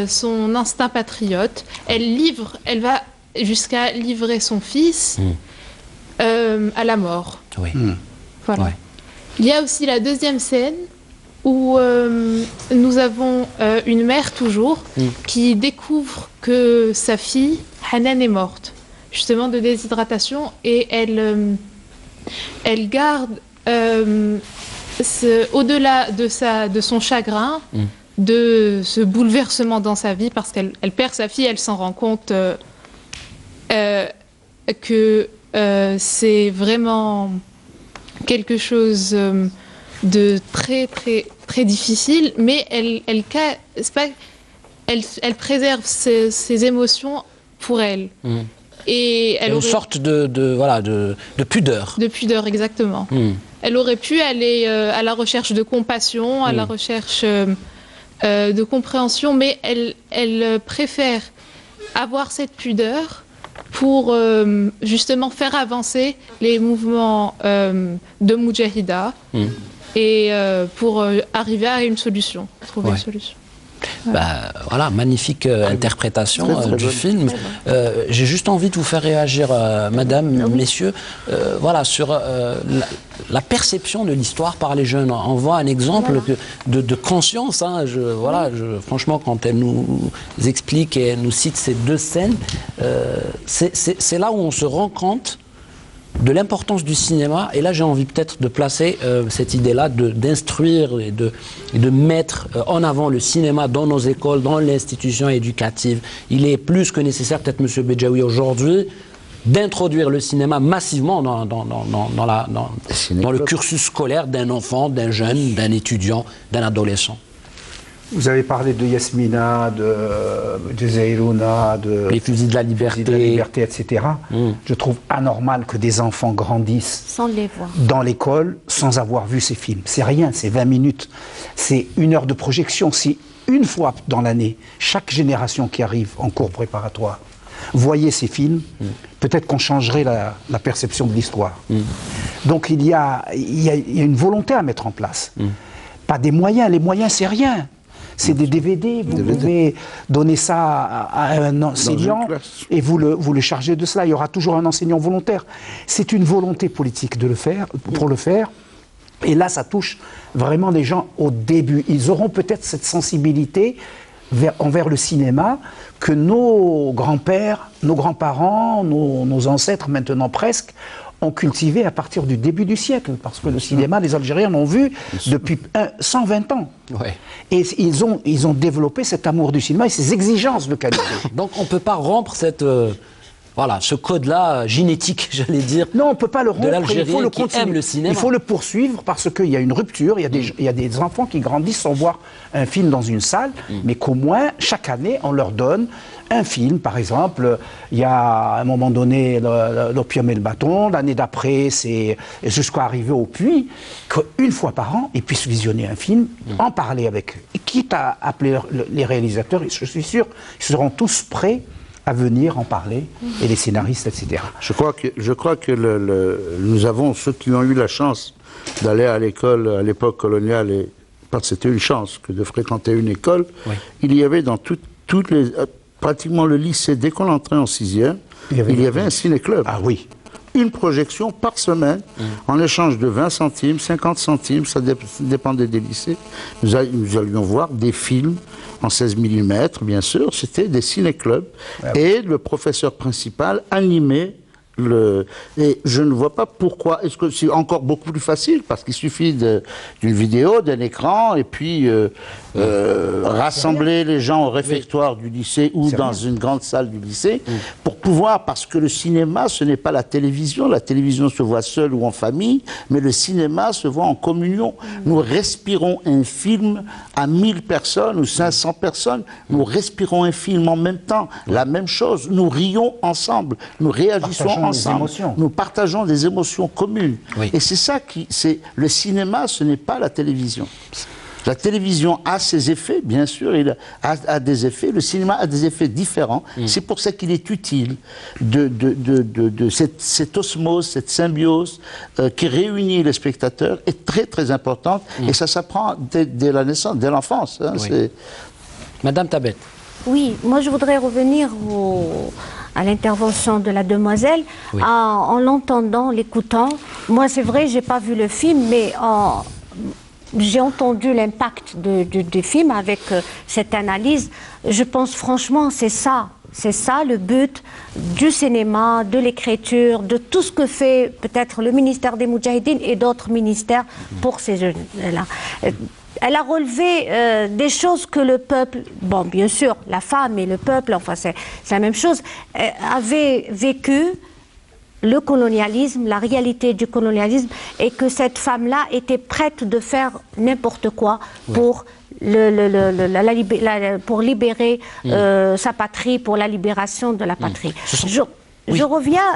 son instinct patriote. Elle va jusqu'à livrer son fils à la mort. Oui. Voilà. Ouais. Il y a aussi la deuxième scène où nous avons une mère toujours qui découvre que sa fille, Hanan, est morte, justement de déshydratation, et elle garde au-delà de son chagrin, de ce bouleversement dans sa vie, parce qu'elle perd sa fille, elle s'en rend compte que c'est vraiment quelque chose de très très très difficile, mais elle préserve ses émotions pour elle. Et elle aurait... une sorte de pudeur. De pudeur, exactement. Elle aurait pu aller à la recherche de compassion, à la recherche de compréhension, mais elle préfère avoir cette pudeur pour justement faire avancer les mouvements de Moudjahida et pour arriver à une solution, trouver une solution. Voilà, magnifique interprétation du film. J'ai juste envie de vous faire réagir, madame, messieurs, voilà, sur la perception de l'histoire par les jeunes. On voit un exemple de conscience. Hein, franchement, quand elle nous explique et elle nous cite ces deux scènes, c'est là où on se rend compte de l'importance du cinéma. Et là, j'ai envie peut-être de placer cette idée-là, d'instruire et de mettre en avant le cinéma dans nos écoles, dans l'institution éducative. Il est plus que nécessaire, peut-être, M. Bedjaoui, aujourd'hui, d'introduire le cinéma massivement dans le cursus scolaire d'un enfant, d'un jeune, d'un étudiant, d'un adolescent. Vous avez parlé de Yasmina, de Zeyrouna, les fusils de la liberté, etc. Je trouve anormal que des enfants grandissent sans les voir dans l'école sans avoir vu ces films. C'est rien, c'est 20 minutes, c'est 1 heure de projection. Si une fois dans l'année, chaque génération qui arrive en cours préparatoire voyait ces films, peut-être qu'on changerait la perception de l'histoire. Donc il y a une volonté à mettre en place. Pas des moyens, les moyens c'est rien. C'est des DVD, vous pouvez donner ça à un enseignant et vous le chargez de cela. Il y aura toujours un enseignant volontaire. C'est une volonté politique pour le faire. Et là, ça touche vraiment les gens au début. Ils auront peut-être cette sensibilité envers le cinéma que nos grands-pères, nos grands-parents, nos ancêtres maintenant presque, ont cultivé à partir du début du siècle, parce que le cinéma, les Algériens l'ont vu depuis 120 ans. Et ils ont développé cet amour du cinéma et ces exigences de qualité. Donc on ne peut pas rompre cette voilà, ce code-là génétique, j'allais dire. Non, on ne peut pas le rompre. De l'Algérie qui aime le cinéma. Il faut le poursuivre parce qu'il y a une rupture. Il y a des enfants qui grandissent sans voir un film dans une salle, mais qu'au moins, chaque année, on leur donne un film. Par exemple, il y a à un moment donné l'opium et le bâton. L'année d'après, c'est jusqu'à arriver au puits. Qu'une fois par an, ils puissent visionner un film, en parler avec eux. Quitte à appeler les réalisateurs, je suis sûr, ils seront tous prêts à venir en parler, et les scénaristes, etc. Je crois que nous avons, ceux qui ont eu la chance d'aller à l'école à l'époque coloniale, et parce que c'était une chance que de fréquenter une école, il y avait dans toutes les... pratiquement le lycée, dès qu'on entrait en 6e, il y avait un ciné-club. Ah oui. Une projection par semaine, en échange de 20 centimes, 50 centimes, ça dépendait des lycées. Nous allions voir des films en 16 mm, bien sûr, c'était des ciné-clubs. Et le professeur principal animait et je ne vois pas pourquoi. Est-ce que c'est encore beaucoup plus facile? Parce qu'il suffit d'une vidéo, d'un écran, et puis rassembler les gens au réfectoire du lycée ou dans une grande salle du lycée pour pouvoir, parce que le cinéma, ce n'est pas la télévision. La télévision se voit seule ou en famille, mais le cinéma se voit en communion. Nous respirons un film à 1000 personnes ou 500 personnes. Nous respirons un film en même temps. La même chose. Nous rions ensemble. Nous réagissons ensemble. Nous partageons des émotions communes. Et c'est ça le cinéma, ce n'est pas la télévision. La télévision a ses effets, bien sûr, il a des effets. Le cinéma a des effets différents. C'est pour ça qu'il est utile de cette osmose, cette symbiose qui réunit les spectateurs est très très importante. Et ça s'apprend dès la naissance, dès l'enfance. Hein, Madame Tabet. Oui, moi je voudrais revenir à l'intervention de la demoiselle, en l'entendant, l'écoutant. Moi c'est vrai, j'ai pas vu le film, mais j'ai entendu l'impact du film avec cette analyse. Je pense franchement c'est ça le but du cinéma, de l'écriture, de tout ce que fait peut-être le ministère des Moudjahidines et d'autres ministères pour ces jeunes-là. Elle a relevé des choses que le peuple, bon bien sûr la femme et le peuple, enfin c'est la même chose, avaient vécu le colonialisme, la réalité du colonialisme, et que cette femme-là était prête de faire n'importe quoi pour pour libérer sa patrie, pour la libération de la patrie. Je reviens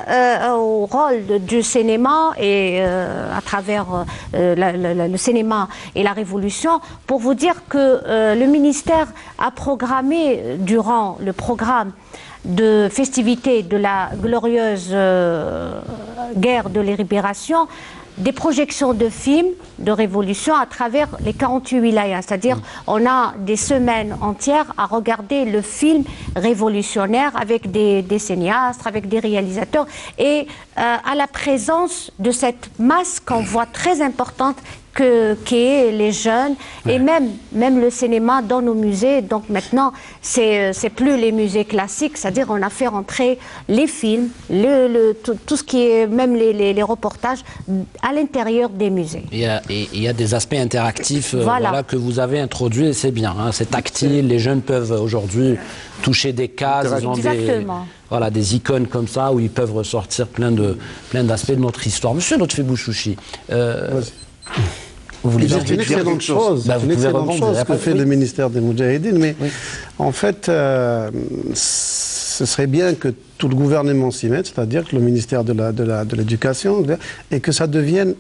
au rôle du cinéma et à travers le cinéma et la Révolution pour vous dire que le ministère a programmé durant le programme de festivités de la glorieuse guerre de la libération des projections de films de révolution à travers les 48 wilayas. C'est-à-dire on a des semaines entières à regarder le film révolutionnaire avec des cinéastes, avec des réalisateurs et à la présence de cette masse qu'on voit très importante qu'est les jeunes et même le cinéma dans nos musées. Donc maintenant, c'est plus les musées classiques, c'est-à-dire on a fait rentrer les films, tout ce qui est, même les reportages à l'intérieur des musées. Il y a des aspects interactifs que vous avez introduits et c'est bien, hein, c'est tactile, les jeunes peuvent aujourd'hui toucher des cases, ils ont des icônes comme ça où ils peuvent ressortir plein d'aspects de notre histoire. Monsieur Lotfi Bouchouchi, vous voulez dire une excellente chose, ce que fait le ministère des Moudjahidines, mais en fait, ce serait bien que tout le gouvernement s'y mette, c'est-à-dire que le ministère de l'Éducation, et que ça devienne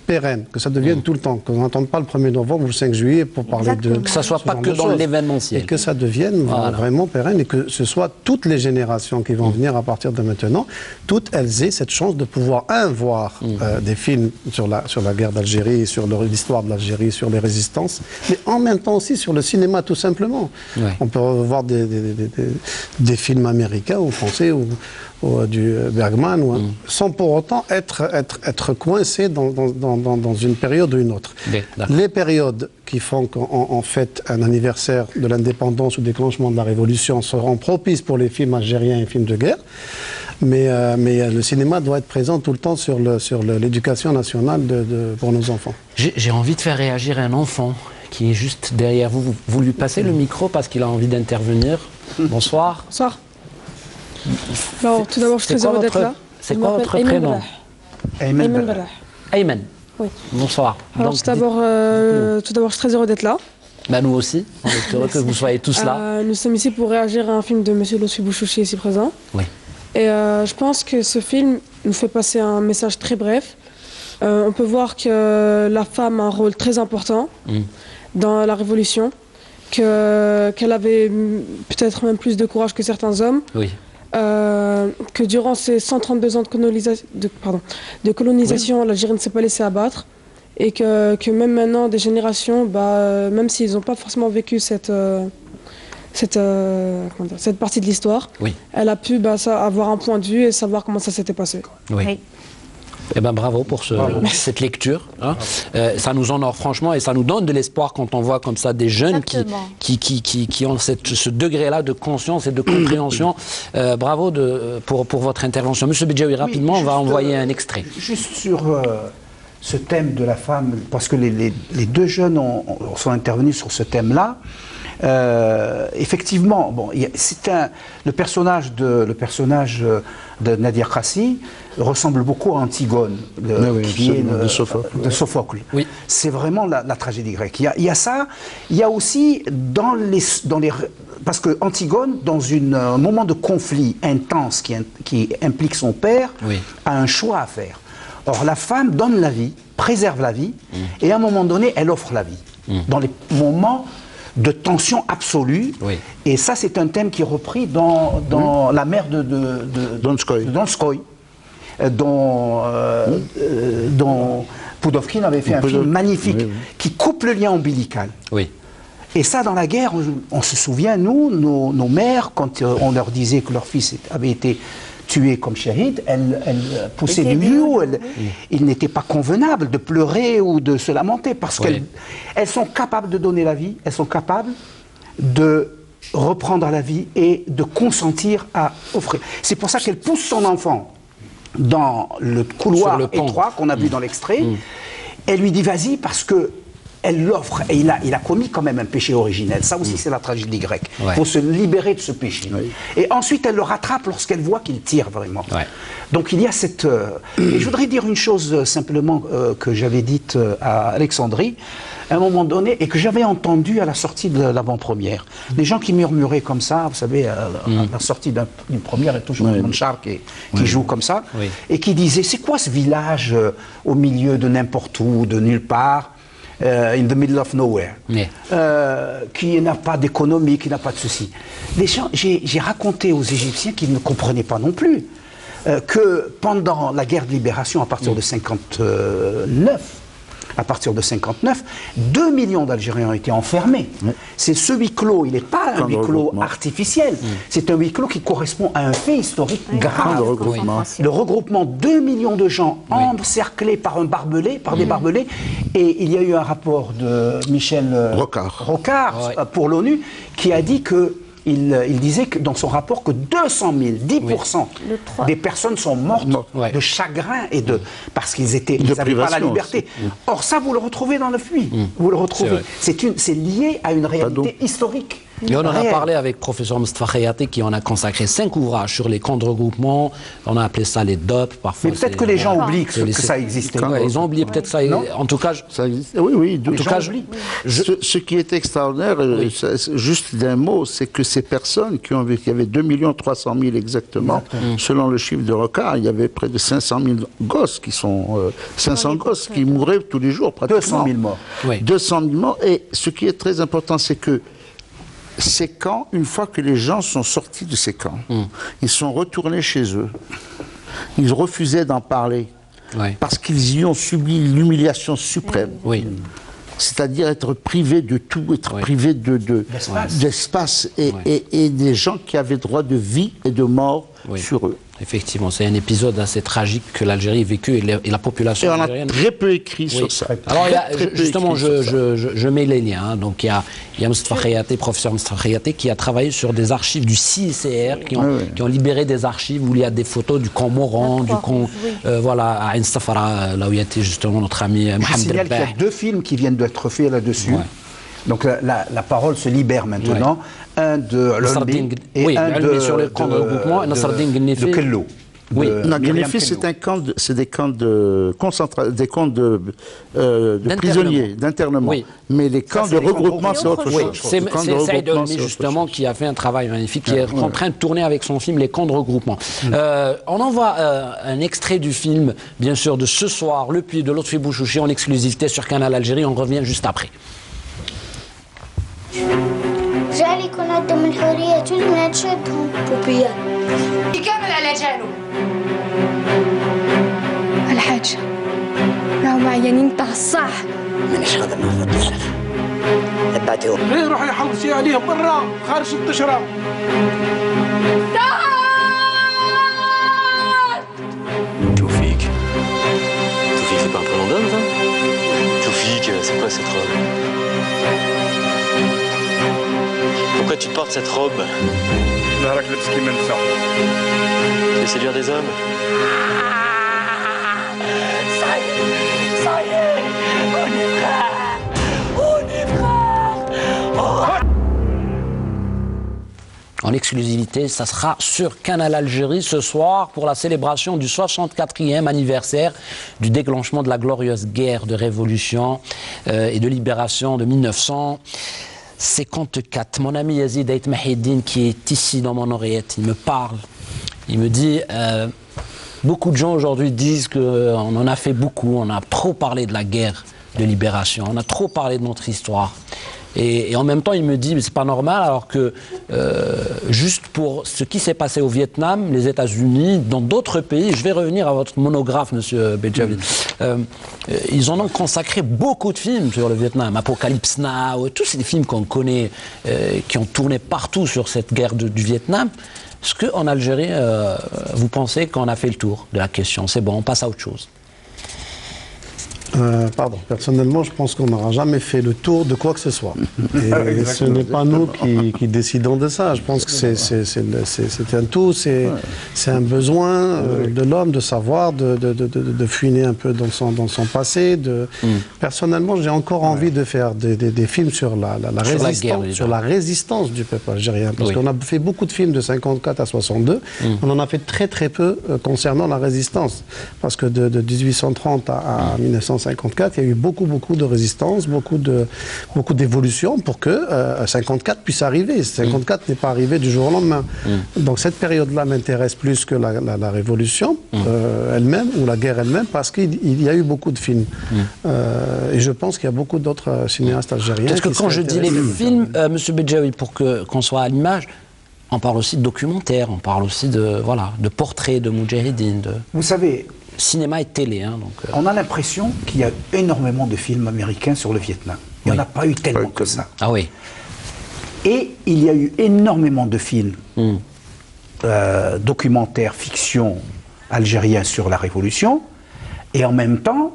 pérenne, que ça devienne tout le temps, qu'on n'entende pas le 1er novembre ou le 5 juillet pour parler de... Que ça ne soit pas que dans l'événementiel. Et que ça devienne vraiment pérenne et que ce soit toutes les générations qui vont venir à partir de maintenant, toutes elles aient cette chance de pouvoir, voir des films sur la guerre d'Algérie, sur l'histoire de l'Algérie, sur les résistances, mais en même temps aussi sur le cinéma tout simplement. On peut voir des films américains ou français ou du Bergman, sans pour autant être coincé dans une période ou une autre. Les périodes qui font qu'en fait un anniversaire de l'indépendance ou déclenchement de la Révolution seront propices pour les films algériens et films de guerre, mais le cinéma doit être présent tout le temps sur l'éducation nationale pour nos enfants. J'ai envie de faire réagir un enfant qui est juste derrière vous. Vous lui passez le micro parce qu'il a envie d'intervenir. Bonsoir. Bonsoir. Alors, tout d'abord, je suis très heureux d'être là. C'est quoi votre prénom? Ayman Barrah. Ayman. Oui. Bonsoir. Alors, tout d'abord, je suis très heureux d'être là. Bah, nous aussi, on est heureux que vous soyez tous là. Nous sommes ici pour réagir à un film de M. Lotfi Bouchouchi ici présent. Oui. Et je pense que ce film nous fait passer un message très bref. On peut voir que la femme a un rôle très important dans la Révolution, qu'elle avait peut-être même plus de courage que certains hommes. Oui. Que durant ces 132 ans de colonisation, l'Algérie ne s'est pas laissée abattre. Et que même maintenant, des générations, même s'ils n'ont pas forcément vécu cette partie de l'histoire, elle a pu avoir un point de vue et savoir comment ça s'était passé. Oui. Eh ben, bravo pour cette lecture. Hein. Ça nous honore franchement et ça nous donne de l'espoir quand on voit comme ça des jeunes qui ont ce degré-là de conscience et de compréhension. Bravo pour votre intervention. Monsieur Bedjaoui, rapidement, on va envoyer un extrait. Juste sur ce thème de la femme, parce que les deux jeunes sont intervenus sur ce thème-là. Effectivement, bon, le personnage de Nadir Kassi ressemble beaucoup à Antigone, qui est de Sophocle. Oui. C'est vraiment la tragédie grecque. Il y a ça. Il y a aussi parce que Antigone, dans un moment de conflit intense qui implique son père, a un choix à faire. Or, la femme donne la vie, préserve la vie, et à un moment donné, elle offre la vie. Dans les moments de tension absolue. Et ça, c'est un thème qui est repris dans La mère de Donskoy, dont Pudovkin avait fait un film magnifique qui coupe le lien ombilical. Et ça, dans la guerre, on se souvient, nous, nos mères, quand on leur disait que leur fils avait été tué comme shahid, elles poussaient du miou. Il n'était pas convenable de pleurer ou de se lamenter parce qu'elles sont capables de donner la vie, elles sont capables de reprendre la vie et de consentir à offrir. C'est pour ça qu'elle pousse son enfant dans le couloir étroit qu'on a vu dans l'extrait. Elle lui dit vas-y parce que elle l'offre et il a commis quand même un péché originel. Ça aussi, c'est la tragédie grecque. Il faut se libérer de ce péché. Et ensuite, elle le rattrape lorsqu'elle voit qu'il tire vraiment. Donc, il y a cette... Et je voudrais dire une chose simplement que j'avais dite à Alexandrie, à un moment donné, et que j'avais entendu à la sortie de l'avant-première. Les gens qui murmuraient comme ça, vous savez, à la sortie d'une première, et toujours Manchar qui joue comme ça, et qui disait, c'est quoi ce village au milieu de n'importe où, de nulle part, in the middle of nowhere, qui n'a pas d'économie, qui n'a pas de ceci. Les gens, j'ai raconté aux Égyptiens qu'ils ne comprenaient pas non plus que pendant la guerre de libération, à partir de 59, 2 millions d'Algériens ont été enfermés. C'est ce huis clos, il n'est pas un huis clos artificiel, c'est un huis clos qui correspond à un fait historique grave. Le regroupement, 2 millions de gens encerclés par un barbelé, par des barbelés, et il y a eu un rapport de Michel Rocard pour l'ONU qui a dit que il disait que dans son rapport que 200 000, 10% des personnes sont mortes de chagrin et parce qu'ils n'avaient pas la liberté. Or ça, vous le retrouvez dans le puits. Vous le retrouvez. C'est lié à une réalité historique. Et on en a parlé avec professeur Moustapha Khayati qui en a consacré 5 ouvrages sur les camps de regroupement. On a appelé ça les DOP. Parfois, mais peut-être que les gens oublient que ça existait. Ils ont oublié peut-être ça. En tout cas, ça existe. Oui. En tout cas, ce qui est extraordinaire, juste d'un mot, c'est que ces personnes qui ont vécu, il y avait 2 300 000 exactement, selon le chiffre de Rocard, il y avait près de 500 000 gosses qui sont 500 gosses qui mouraient tous les jours pratiquement. 200 000 morts. 200 000 morts. Et ce qui est très important, c'est que ces camps, une fois que les gens sont sortis de ces camps, ils sont retournés chez eux. Ils refusaient d'en parler parce qu'ils y ont subi l'humiliation suprême. C'est-à-dire être privés de tout, être privés d'espace et des gens qui avaient droit de vie et de mort sur eux. Effectivement, c'est un épisode assez tragique que l'Algérie a vécu et la population algérienne. On a très peu écrit sur ça. Alors, justement, je mets les liens. Donc, il y a Moustapha Khayati, professeur Moustapha Khayati, qui a travaillé sur des archives du CICR, qui ont libéré des archives où il y a des photos du camp Moran, du camp à Ain Safara, là où il y a été justement notre ami Mohamed. Je signale qu'il y a 2 films qui viennent d'être faits là-dessus. Donc la parole se libère maintenant. Un de l'Olmi et un de Kello. Oui, Guelfi, c'est des camps de concentration, des camps de prisonniers, d'internement. Oui. Mais les camps de regroupement, c'est autre chose. C'est Saïd Olmi, justement, qui a fait un travail magnifique, qui est en train de tourner avec son film Les camps de regroupement. On envoie un extrait du film, bien sûr, de ce soir, Le Puits de Lotfi Bouchouchi, en exclusivité sur Canal Algérie. On revient juste après. جعل يكون عندهم الحرية تولي من تشدهم بوبيا يكمل على جاله الحاج راهم عيانين تاع الصح مانيش غادي نهضر بزاف بعدهم غير روحي حوسي عليهم برا خارج التشرة Toufik, c'est pas un prénom d'homme, ça? Toufik, c'est quoi cette robe? Pourquoi tu portes cette robe? Tu veux séduire des hommes? Ça y est, on est frères, on est frères. En exclusivité, ça sera sur Canal Algérie ce soir pour la célébration du 64e anniversaire du déclenchement de la glorieuse guerre de révolution et de libération de 1954. Mon ami Yazid Aït Mahidine, qui est ici dans mon oreillette, il me parle, il me dit beaucoup de gens aujourd'hui disent qu'on en a fait beaucoup, on a trop parlé de la guerre de libération, on a trop parlé de notre histoire. Et en même temps, il me dit, mais c'est pas normal, alors que juste pour ce qui s'est passé au Vietnam, les États-Unis, dans d'autres pays, je vais revenir à votre monographe, monsieur Bedjavid, ils en ont consacré beaucoup de films sur le Vietnam, Apocalypse Now, tous ces films qu'on connaît, qui ont tourné partout sur cette guerre du Vietnam. Est-ce qu'en Algérie, vous pensez qu'on a fait le tour de la question? C'est bon, on passe à autre chose. Pardon, personnellement, je pense qu'on n'aura jamais fait le tour de quoi que ce soit. Et ce n'est pas nous qui décidons de ça. Je pense que c'est un tout, c'est un besoin de l'homme de savoir, de fuiner un peu dans son passé. Personnellement, j'ai encore envie de faire des films sur la résistance du peuple algérien. Parce qu'on a fait beaucoup de films de 54 à 62. On en a fait très très peu concernant la résistance. Parce que de 1830 à 1954, il y a eu beaucoup de résistance, beaucoup d'évolution pour que 54 puisse arriver. 54 n'est pas arrivé du jour au lendemain. Donc cette période-là m'intéresse plus que la révolution elle-même, ou la guerre elle-même, parce qu'il y a eu beaucoup de films. Et je pense qu'il y a beaucoup d'autres cinéastes algériens. Parce que quand je dis les films, monsieur Bedjaoui, pour qu'on soit à l'image, on parle aussi de documentaires, on parle aussi de portraits de Moudjahidine. Vous savez, cinéma et télé. Donc, on a l'impression qu'il y a énormément de films américains sur le Vietnam. Il n'y en a pas eu tellement que ça. Ah oui. Et il y a eu énormément de films documentaires, fiction algériens sur la Révolution. Et en même temps,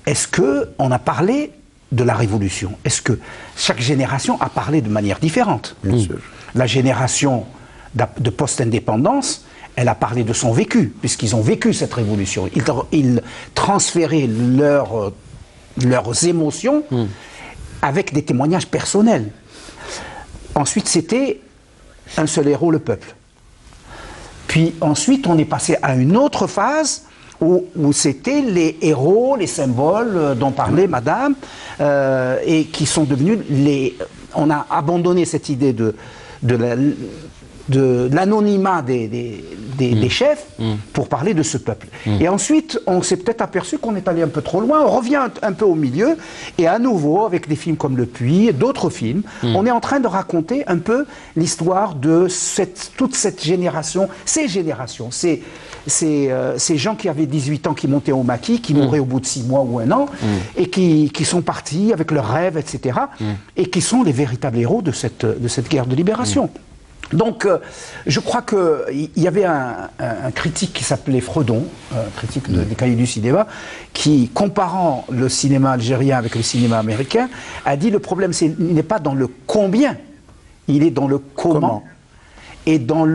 est-ce qu'on a parlé de la Révolution? Est-ce que chaque génération a parlé de manière différente? Bien sûr. La génération de post-indépendance, elle a parlé de son vécu, puisqu'ils ont vécu cette révolution. Ils transféraient leurs émotions avec des témoignages personnels. Ensuite, c'était un seul héros, le peuple. Puis ensuite, on est passé à une autre phase où c'était les héros, les symboles dont parlait Madame, et qui sont devenus les... On a abandonné cette idée de l'anonymat des chefs pour parler de ce peuple. Et ensuite, on s'est peut-être aperçu qu'on est allé un peu trop loin, on revient un peu au milieu, et à nouveau, avec des films comme Le Puits et d'autres films, on est en train de raconter un peu l'histoire de toute cette génération, ces générations, ces gens qui avaient 18 ans, qui montaient au maquis, qui mouraient au bout de 6 mois ou 1 an, et qui sont partis avec leurs rêves, etc., et qui sont les véritables héros de cette guerre de libération. Donc, je crois qu'il y avait un critique qui s'appelait Fredon, critique des Cahiers du cinéma, qui, comparant le cinéma algérien avec le cinéma américain, a dit le problème, il n'est pas dans le combien, il est dans le comment et dans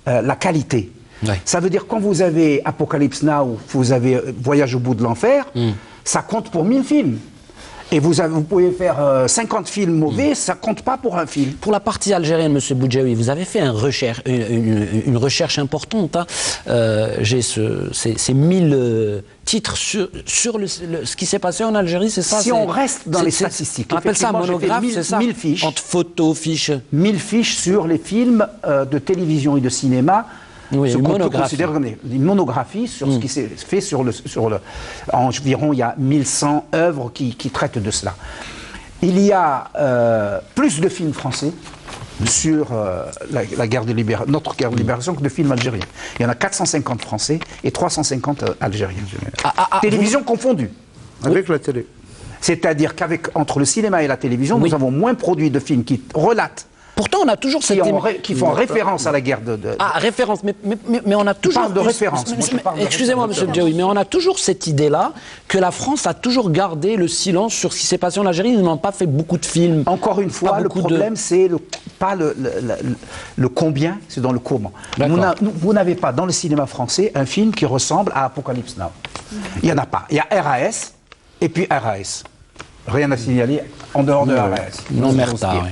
la qualité. Ouais. Ça veut dire quand vous avez Apocalypse Now, vous avez Voyage au bout de l'enfer, ça compte pour 1000 films. Et vous pouvez faire 50 films mauvais, ça compte pas pour un film. Pour la partie algérienne, M. Boudjaoui, vous avez fait une recherche importante. Hein. J'ai ces 1000 titres sur ce qui s'est passé en Algérie, c'est ça? Si on reste dans les statistiques, on appelle ça un monographe, c'est ça? 1000 fiches. Entre photos, fiches. 1000 fiches sur les films de télévision et de cinéma. Oui, ce qu'on peut considérer comme une monographie sur ce qui s'est fait environ il y a 1100 œuvres qui traitent de cela. Il y a plus de films français sur la guerre de notre guerre de libération que de films algériens. Il y en a 450 français et 350 algériens. Télévision confondue. Avec la télé. C'est-à-dire qu'entre le cinéma et la télévision, nous avons moins produit de films qui relatent. Pourtant, on a toujours cette qui font référence à la guerre de... Ah, référence, mais on a toujours... Je parle de référence. Excusez-moi, M. Boudjaoui, mais on a toujours cette idée-là que la France a toujours gardé le silence sur ce qui s'est passé en Algérie. Ils n'ont pas fait beaucoup de films. Encore une fois, le problème, c'est pas le combien, c'est dans le comment. Vous n'avez pas, dans le cinéma français, un film qui ressemble à Apocalypse Now. Il n'y en a pas. Il y a RAS et puis RAS. Rien à signaler en dehors de RAS. Non, merda, oui.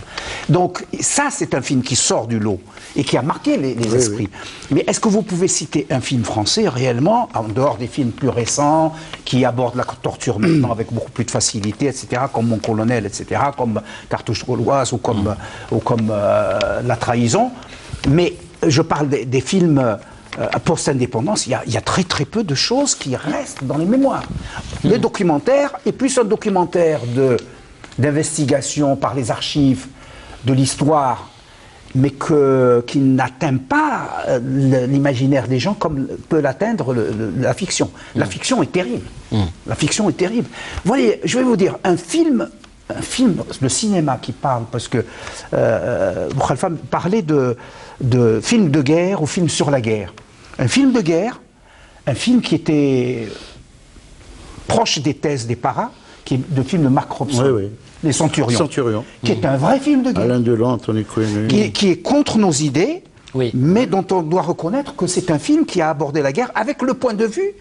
Donc ça, c'est un film qui sort du lot et qui a marqué les esprits. Mais est-ce que vous pouvez citer un film français réellement, en dehors des films plus récents, qui abordent la torture maintenant avec beaucoup plus de facilité, etc., comme Mon Colonel, etc., comme Cartouche gauloise ou comme La Trahison. Mais je parle des films... post-indépendance, il y a très très peu de choses qui restent dans les mémoires. Les documentaires, et plus un documentaire d'investigation par les archives de l'histoire, mais qui n'atteint pas l'imaginaire des gens comme peut l'atteindre la fiction. La fiction est terrible. La fiction est terrible. Vous voyez, je vais vous dire, un film, le cinéma qui parle, parce que Boukhalifa parlait de films de guerre ou films sur la guerre. Un film de guerre, un film qui était proche des thèses des paras, qui est le film de Mark Robson, Les Centurions, qui est un vrai film de guerre. Alain Delon, Anthony Quinn. Qui est contre nos idées, mais dont on doit reconnaître que c'est un film qui a abordé la guerre avec le point de vue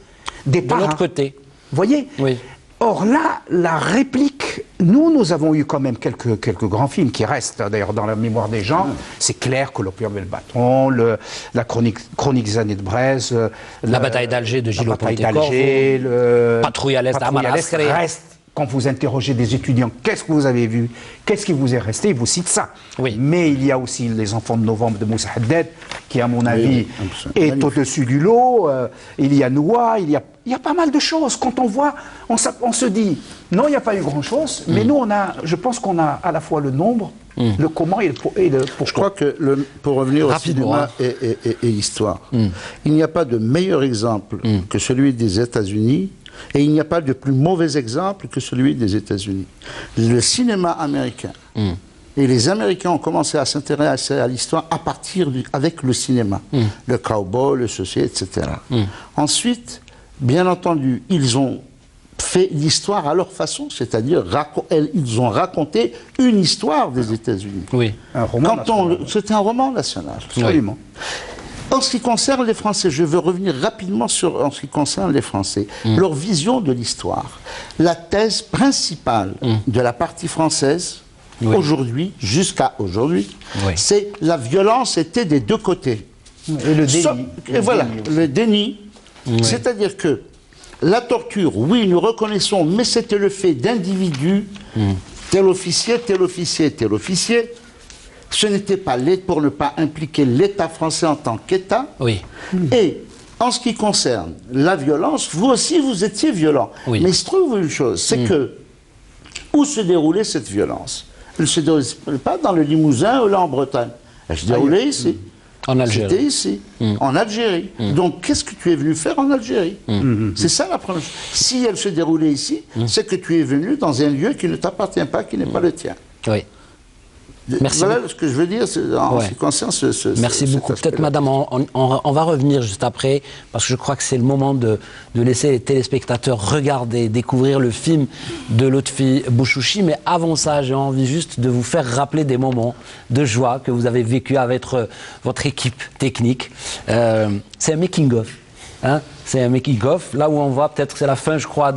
des paras. De l'autre côté. Vous voyez? Oui. Or là, la réplique, nous avons eu quand même quelques grands films qui restent d'ailleurs dans la mémoire des gens. C'est clair que L'Opium et le bâton, la chronique des années de Brest, la bataille d'Alger de Gilles Pontecorvo, Patrouille à l'Est reste. Quand vous interrogez des étudiants, qu'est-ce que vous avez vu? Qu'est-ce qui vous est resté? Ils vous citent ça. Oui. Mais il y a aussi Les Enfants de Novembre de Moussa Haddad, qui à mon avis est au-dessus du lot. Il y a Noua, il y a pas mal de choses. Quand on voit, on se dit, non, il n'y a pas eu grand-chose, mais nous, je pense qu'on a à la fois le nombre, le comment et le pourquoi. Je crois que, pour revenir au cinéma et l'histoire, il n'y a pas de meilleur exemple que celui des États-Unis. Et il n'y a pas de plus mauvais exemple que celui des États-Unis. Le cinéma américain, et les Américains ont commencé à s'intéresser à l'histoire à partir avec le cinéma. Le cowboy, le ceci, etc. Ensuite, bien entendu, ils ont fait l'histoire à leur façon, c'est-à-dire ils ont raconté une histoire des États-Unis. Oui, un roman national. C'était un roman national, absolument. Oui. En ce qui concerne les Français, je veux revenir rapidement en ce qui concerne les Français, leur vision de l'histoire. La thèse principale de la partie française, aujourd'hui, jusqu'à aujourd'hui, c'est la violence était des deux côtés. Et le déni. Le déni. C'est-à-dire que la torture, oui, nous reconnaissons, mais c'était le fait d'individus, tel officier, tel officier, tel officier. Ce n'était pas pour ne pas impliquer l'État français en tant qu'État. Oui. Et en ce qui concerne la violence, vous aussi, vous étiez violent. Oui. Mais il se trouve une chose, c'est que où se déroulait cette violence? Elle ne se déroulait pas dans le Limousin ou là en Bretagne. Elle se déroulait ici. En Algérie. C'était ici, en Algérie. Donc, qu'est-ce que tu es venu faire en Algérie? C'est ça la première chose. Si elle se déroulait ici, c'est que tu es venu dans un lieu qui ne t'appartient pas, qui n'est pas le tien. Oui. Merci voilà beaucoup. Ce que je veux dire en ce qui concerne Merci beaucoup. Peut-être, madame, on va revenir juste après, parce que je crois que c'est le moment de laisser les téléspectateurs regarder, découvrir le film de Lotfi Bouchouchi. Mais avant ça, j'ai envie juste de vous faire rappeler des moments de joie que vous avez vécu avec votre équipe technique. C'est un making-of. Hein, c'est un making-of. Là où on voit, peut-être c'est la fin, je crois,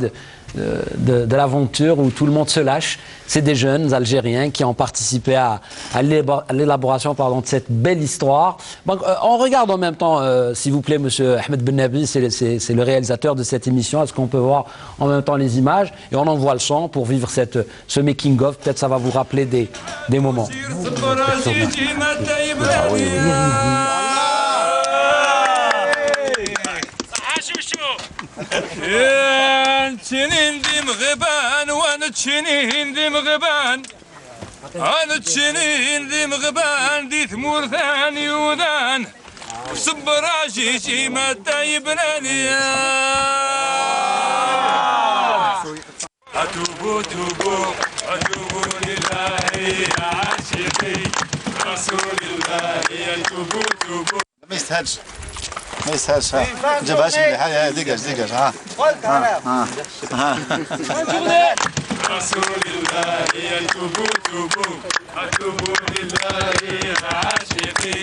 de l'aventure où tout le monde se lâche. C'est des jeunes Algériens qui ont participé à l'élaboration de cette belle histoire. Donc, on regarde en même temps, s'il vous plaît, Monsieur Ahmed Bennabi, c'est le réalisateur de cette émission. Est-ce qu'on peut voir en même temps les images et on envoie le son pour vivre ce making-of. Peut-être ça va vous rappeler des moments. تشنين دي مغبان وانا تشنين دي مغبان انا تشنين دي مغبان دي ثمور ثاني وذان صبراجي شي ما تايبناني اتوبوا توبوا اتوبوا لله يا عاشقي رسول الله اتوبوا توبوا ما يستاهلش ما يستاهلش ها جابهاش مليحه ها ديكاج ها رسول الله يتوبوا توبوا اتوبوا لله يا عاشقي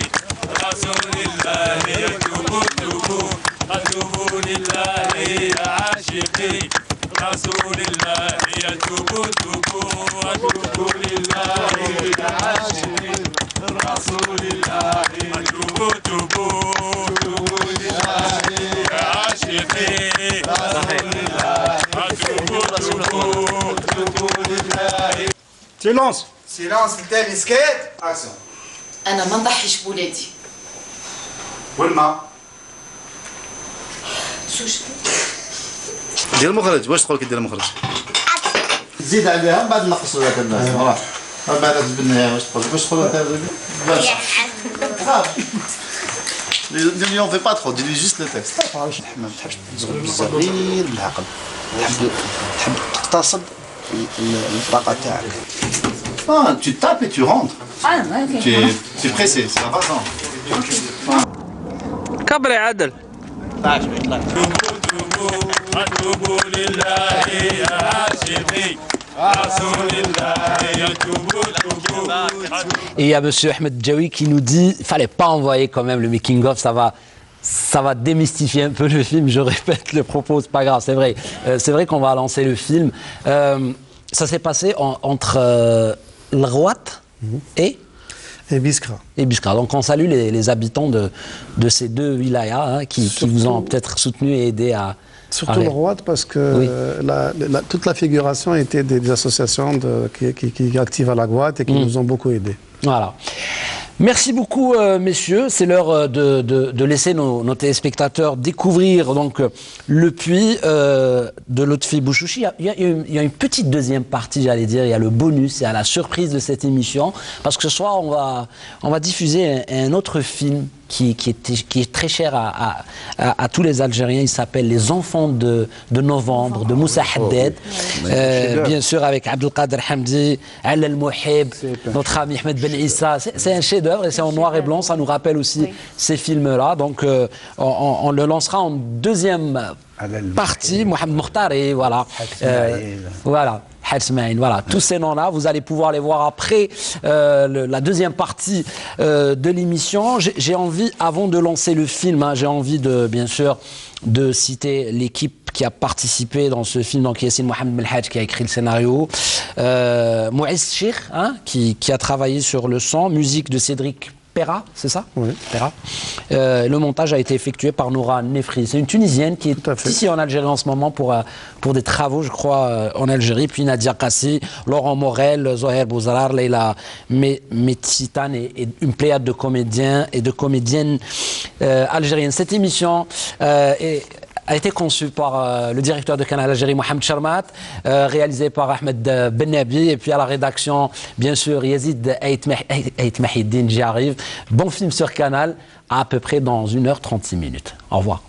رسول الله يتوبوا توبوا اتوبوا لله يا عاشقي رسول الله يتوبوا توبوا اتوبوا لله يا عاشقي رسول الله يتوبوا توبوا سيلونس سيلونس الثاني سكيت اكسيون انا ما نضحيش بولادي والماء شوش دير المخرج واش تقول كي دير المخرج زيد عليها من بعد نقصوا ذاك الناس راه من بعد تبنيها واش تقول انت on fait pas trop, dis-lui juste le texte. ما تحبش تزغل بزاف غير بالعقل. تحب تقتصد الطاقة تاعك. Ah, tu tapes et tu rentres. Ah, ok. Tu es pressé, c'est la façon. كبر يا عدل. Et il y a monsieur Ahmed Djaoui qui nous dit qu'il ne fallait pas envoyer quand même le making-of, ça va démystifier un peu le film. Je répète le propos, c'est pas grave, c'est vrai. C'est vrai qu'on va lancer le film. Ça s'est passé entre L'Rouat et Biskra. Et Biskra. Donc on salue les habitants de ces deux wilayas qui vous ont peut-être soutenu et aidé à... Surtout le Rouat parce que toute la figuration était des associations qui activent à la Gouat et qui nous ont beaucoup aidés. Voilà. Merci beaucoup, messieurs. C'est l'heure de laisser nos téléspectateurs découvrir donc, le puits de Lotfi Bouchouchi. Il y a une petite deuxième partie, j'allais dire. Il y a le bonus, il y a la surprise de cette émission. Parce que ce soir, on va diffuser un autre film qui est très cher à tous les Algériens. Il s'appelle Les Enfants de Novembre, de Moussa Haddad. Bien sûr, avec Abdelkader Hamdi, Al Mouhib, notre ami Ahmed Ben Issa. C'est un chef-d'œuvre et c'est en noir et blanc. Ça nous rappelle aussi ces films-là. Donc, on le lancera en deuxième partie. Mohamed Mokhtar et voilà. Voilà. Voilà, tous ces noms-là, vous allez pouvoir les voir après la deuxième partie de l'émission. J'ai envie, avant de lancer le film, j'ai envie bien sûr de citer l'équipe qui a participé dans ce film, donc Yassine Mohamed Belhadj qui a écrit le scénario, Mouiz Chir qui a travaillé sur le son, musique de Cédric Perra, c'est ça? Oui. Perra. Le montage a été effectué par Noura Nefri. C'est une Tunisienne qui est ici en Algérie en ce moment pour des travaux, je crois, en Algérie. Puis Nadia Kassi, Laurent Morel, Zoher Bouzarar, Leila Metsitane et une pléiade de comédiens et de comédiennes algériennes. Cette émission a été conçu par le directeur de Canal Algérie, Mohamed Charmat, réalisé par Ahmed Bennabi, et puis à la rédaction, bien sûr, Yazid Ait Mahiddin, j'y arrive. Bon film sur Canal, à peu près dans 1h36. Au revoir.